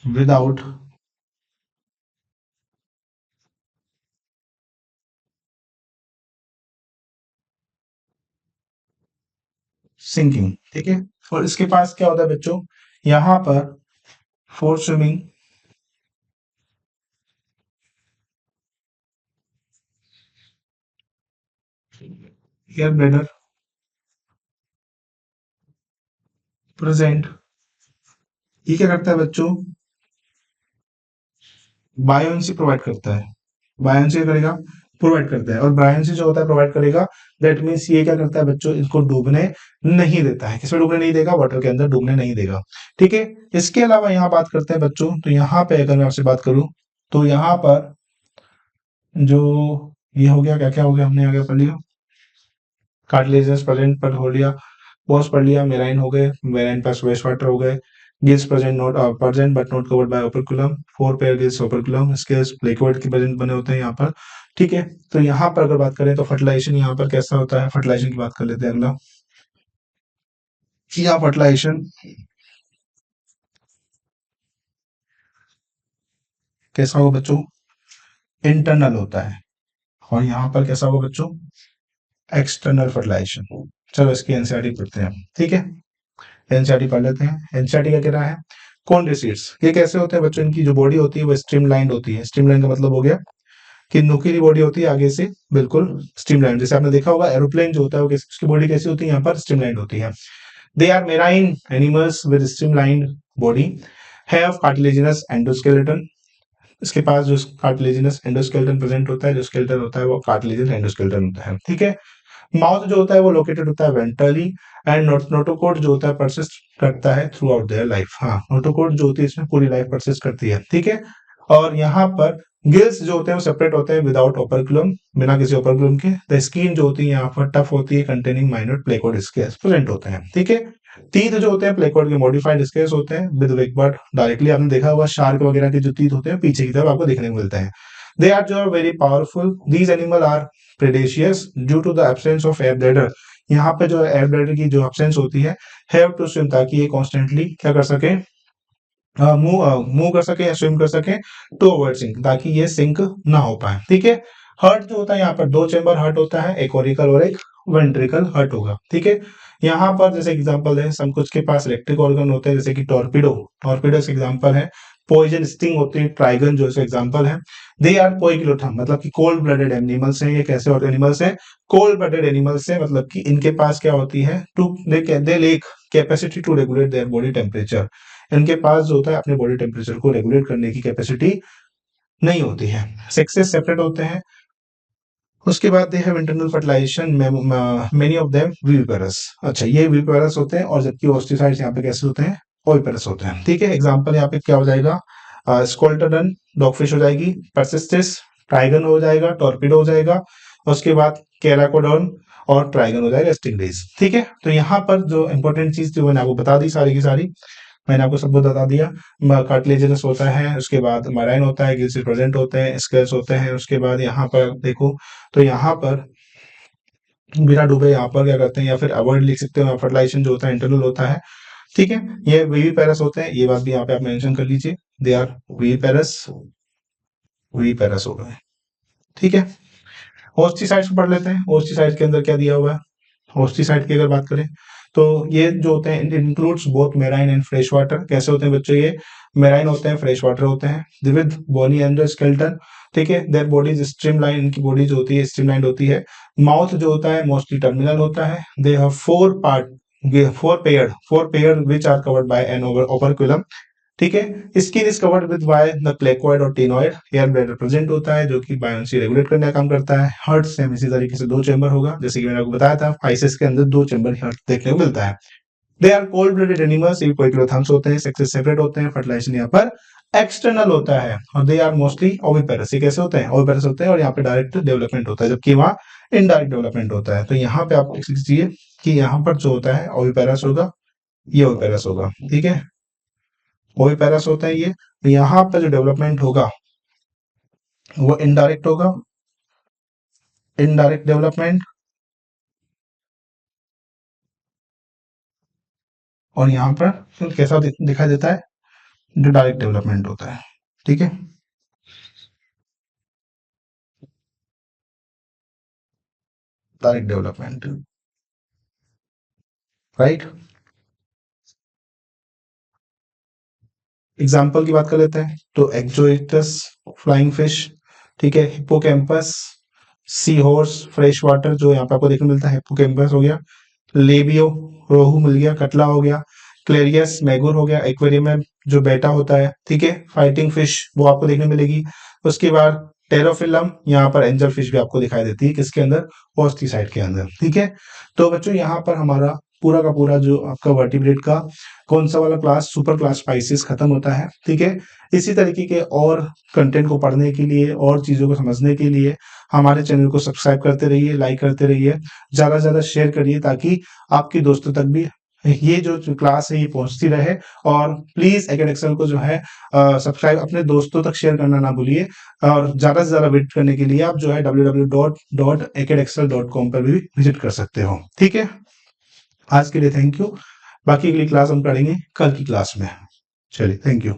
Speaker 1: without sinking, ठीक है। और इसके पास क्या होता है बच्चों, यहां पर four swimming air bladder present, ये क्या करता है बच्चों, बायोन्सी प्रोवाइड करता है, बायोन्सी करेगा, प्रोवाइड करता है। और बायोन्सी जो होता है प्रोवाइड करेगा, दैट मीन्स ये क्या करता है बच्चों, इसको डूबने नहीं देता है, किसमें डूबने नहीं देगा, वाटर के अंदर डूबने नहीं देगा, ठीक है। इसके अलावा यहाँ बात करते हैं बच्चों, तो यहाँ पे अगर मैं आपसे बात करूं तो यहाँ पर जो ये हो गया, क्या क्या हो गया, हमने आगे पढ़ लिया, कार्टिलेजस प्रेजेंट पर हो लिया, बोन्स पढ़ लिया, मेराइन हो गए, मेराइन प्लस वेस्ट वाटर हो गए, gills present not present but not covered by operculum, 4 pair gills operculum, scales लिक्विड के प्रेजेंट बने होते हैं यहाँ पर, ठीक है। तो यहाँ पर अगर बात करें तो फर्टिलाइजेशन यहाँ पर कैसा होता है, फर्टिलाइजेशन की बात कर लेते हैं अगला, कि यहाँ फर्टिलाइजेशन कैसा होगा बच्चों, इंटरनल होता है, और यहाँ पर कैसा होगा बच्चों, एक्सटर्नल फर्टिलाइजेशन। चलो इसकी एनसीईआरटी पढ़ते हैं, ठीक है। एनसीईआरटी पढ़ लेते हैं। एनसीईआरटी का कह रहा है कॉन्ड्रोसीट्स, ये कैसे होते हैं बच्चों, इनकी जो बॉडी होती है वो स्ट्रीमलाइंड होती है। स्ट्रीमलाइन का मतलब हो गया कि नुकीली बॉडी होती है आगे से, बिल्कुल स्ट्रीमलाइन, जैसे आपने देखा होगा एरोप्लेन जो होता है वो उसकी बॉडी कैसी होती है, यहाँ पर स्ट्रीमलाइंड होती है। They are marine animals with streamlined body, have cartilaginous endoskeleton, इसके पास जो कार्टिलेजिनस एंडोस्केलेटन प्रेजेंट होता है, जो स्केलेटन होता है वो कार्टिलेजिनस एंडोस्केलेटन होता है, ठीक है। माउथ जो होता है वो लोकेटेड होता है वेंट्रली, एंड नोटोकॉर्ड जो होता है परसिस्ट करता है थ्रू आउट देयर लाइफ, हाँ, नोटोकॉर्ड जो होती है इसमें पूरी लाइफ परसिस्ट करती है, ठीक है। और यहाँ पर गिल्स जो होते हैं वो सेपरेट होते हैं विदाउट ओपरक्यूलम, बिना किसी ओपरक्यूलम के। द स्किन जो होती है यहाँ पर टफ होती है, containing minor placode scales present होते हैं, ठीक है। टीथ जो होते हैं प्लेकोड के मॉडिफाइड स्केल्स होते हैं विद विक बट डायरेक्टली, आपने देखा होगा शार्क वगैरह के जो टीथ होते हैं पीछे की तरफ आपको देखने को मिलते हैं। दे आर जो very powerful, these animal are predaceous due to the absence of air bladder, यहाँ पे जो एयर ब्लैडर की जो एब्सेंस होती है, हैव टू स्विम, ताकि ये कॉन्स्टेंटली क्या कर सके, मूव कर सके या स्विम कर सके टू अवॉइड सिंक, ताकि ये सिंक ना हो पाए। ठीक है। हार्ट जो होता है यहाँ पर दो चेंबर हार्ट होता है, एक ओरिकल और एक वेंट्रिकल हार्ट होगा। ठीक है। यहाँ पर जैसे एग्जांपल है, सब कुछ के पास इलेक्ट्रिक ऑर्गन होते हैं, जैसे कि टॉर्पिडो, टॉर्पिडो से एग्जांपल है। पॉइजन स्टिंग होती है, ट्राइगन जो है एग्जांपल है। दे आर पोइकिलोथर्म, मतलब कि कोल्ड ब्लडेड एनिमल्स हैं। ये कैसे और एनिमल्स हैं? कोल्ड ब्लडेड एनिमल्स हैं, मतलब कि इनके पास क्या होती है, to they lack capacity to regulate their body temperature. इनके पास जो होता है अपने बॉडी टेम्परेचर को रेगुलेट करने की कैपेसिटी नहीं होती है। सेक्सेस सेपरेट होते हैं। उसके बाद they have internal fertilization, many of them viviparous. अच्छा, ये विविपेरस होते हैं, और जबकि ओस्टिसाइड्स यहाँ पे कैसे होते हैं? ओविपेरस होते हैं। ठीक है। एग्जांपल यहाँ पे क्या हो जाएगा? स्कोल्टोडन डॉगफिश हो जाएगी, परसिस्टिस ट्राइगन हो जाएगा, टॉर्पिडो हो जाएगा, उसके बाद केराकोडॉन और ट्राइगन हो जाएगा स्टिंगरेज। ठीक है। तो यहाँ पर जो इंपॉर्टेंट चीज थी मैंने आपको बता दी, सारी की सारी मैंने आपको सब बता दिया। कार्टिलेजिनस होता है, उसके बाद मराइन होता है, गिल्स प्रेजेंट होते हैं, स्केल्स होते हैं। उसके बाद यहाँ पर देखो तो यहाँ पर बिना डूबे यहाँ पर क्या करते हैं, या फिर अवॉइड लिख सकते हो, फर्टिलाइजेशन जो होता है इंटरनल होता है। ठीक है। ये वीवी पैरस होते हैं, ये बात भी यहाँ पे आप मेंशन कर लीजिए, दे आर वीवी पैरस, वीवी पैरस हो गए। ठीक है। ओस्टिसाइड्स पढ़ लेते हैं। ओस्टिसाइड्स के अंदर क्या दिया हुआ है? ओस्टिसाइड की अगर बात करें तो ये जो होते हैं includes both marine and fresh water. कैसे होते हैं बच्चों? ये मेराइन होते हैं, फ्रेश वाटर होते हैं, विद बोनी एंडोस्केलेटन। ठीक है। देयर बॉडीज स्ट्रीमलाइन, इनकी बॉडी जो होती है स्ट्रीमलाइन होती है। माउथ जो होता है मोस्टली टर्मिनल होता है। They have four pair which are covered by an operculum. ठीक है। Skin is covered with by the cycloid और टिनोइड। हेयर ब्लैडर प्रेजेंट होता है, जो कि बायोन्सी रेगुलेट करने का काम करता है। हार्ट सेम इसी तरीके से दो चेंबर होगा, जैसे कि मैंने आपको बताया था, फाइसेस के अंदर दो चेंबर हार्ट देखने को मिलता है। They are cold blooded animals, ये कोइक्लोथर्म्स होते हैं, सेक्सेस सेपरेट होते हैं, फर्टिलाइजेशन यहाँ पर एक्सटर्नल होता है, और दे आर मोस्टली ओविपेरस। ये कैसे होते हैं? ओविपेरस होते हैं, और यहाँ पे डायरेक्ट डेवलपमेंट होता है, जबकि वहाँ इनडायरेक्ट डेवलपमेंट होता है। तो यहाँ पे आप लिख लीजिए कि यहाँ पर जो होता है ओविपेरस होगा, ये ओविपेरस होगा। ठीक है। ओविपेरस होता है ये। यहाँ पे जो डेवलपमेंट होगा वो इनडायरेक्ट होगा, इनडायरेक्ट डेवलपमेंट, और यहाँ पर फिर कैसा दिखाई देता है? जो डायरेक्ट डेवलपमेंट होता है। ठीक है। Direct development, right. एग्जाम्पल की बात कर लेते हैं तो एक्जोइटस फ्लाइंग फिश, ठीक है, hippocampus, sea horse, fresh water जो यहाँ पे आपको देखने को मिलता है, हिप्पोकैम्पस हो गया, लेबियो रोहू मिल गया, कटला हो गया, क्लेरियस मैगुर हो गया, एक्वेरियम में जो बेटा होता है, ठीक है, फाइटिंग फिश वो आपको देखने मिलेगी। उसके बाद टेरोफिलम, यहाँ पर एंजल फिश भी आपको दिखाई देती है, किसके अंदर? ओस्टिसाइड के अंदर। ठीक है। तो बच्चों यहाँ पर हमारा पूरा का पूरा जो आपका वर्टिब्रेट का कौन सा वाला क्लास, सुपर क्लास स्पाइसिस खत्म होता है। ठीक है। इसी तरीके के और कंटेंट को पढ़ने के लिए और चीजों को समझने के लिए हमारे चैनल को सब्सक्राइब करते रहिए, लाइक करते रहिए, ज्यादा से ज्यादा शेयर करिए, ताकि आपके दोस्तों तक भी ये जो क्लास है ये पहुंचती रहे। और प्लीज एकेड एक्सेल को जो है सब्सक्राइब अपने दोस्तों तक शेयर करना ना भूलिए। और ज्यादा से ज्यादा विजिट करने के लिए आप जो है www.acadexcel.com पर भी विजिट कर सकते हो। ठीक है। आज के लिए थैंक यू। बाकी अगली क्लास हम पढ़ेंगे कल की क्लास में। चलिए, थैंक यू।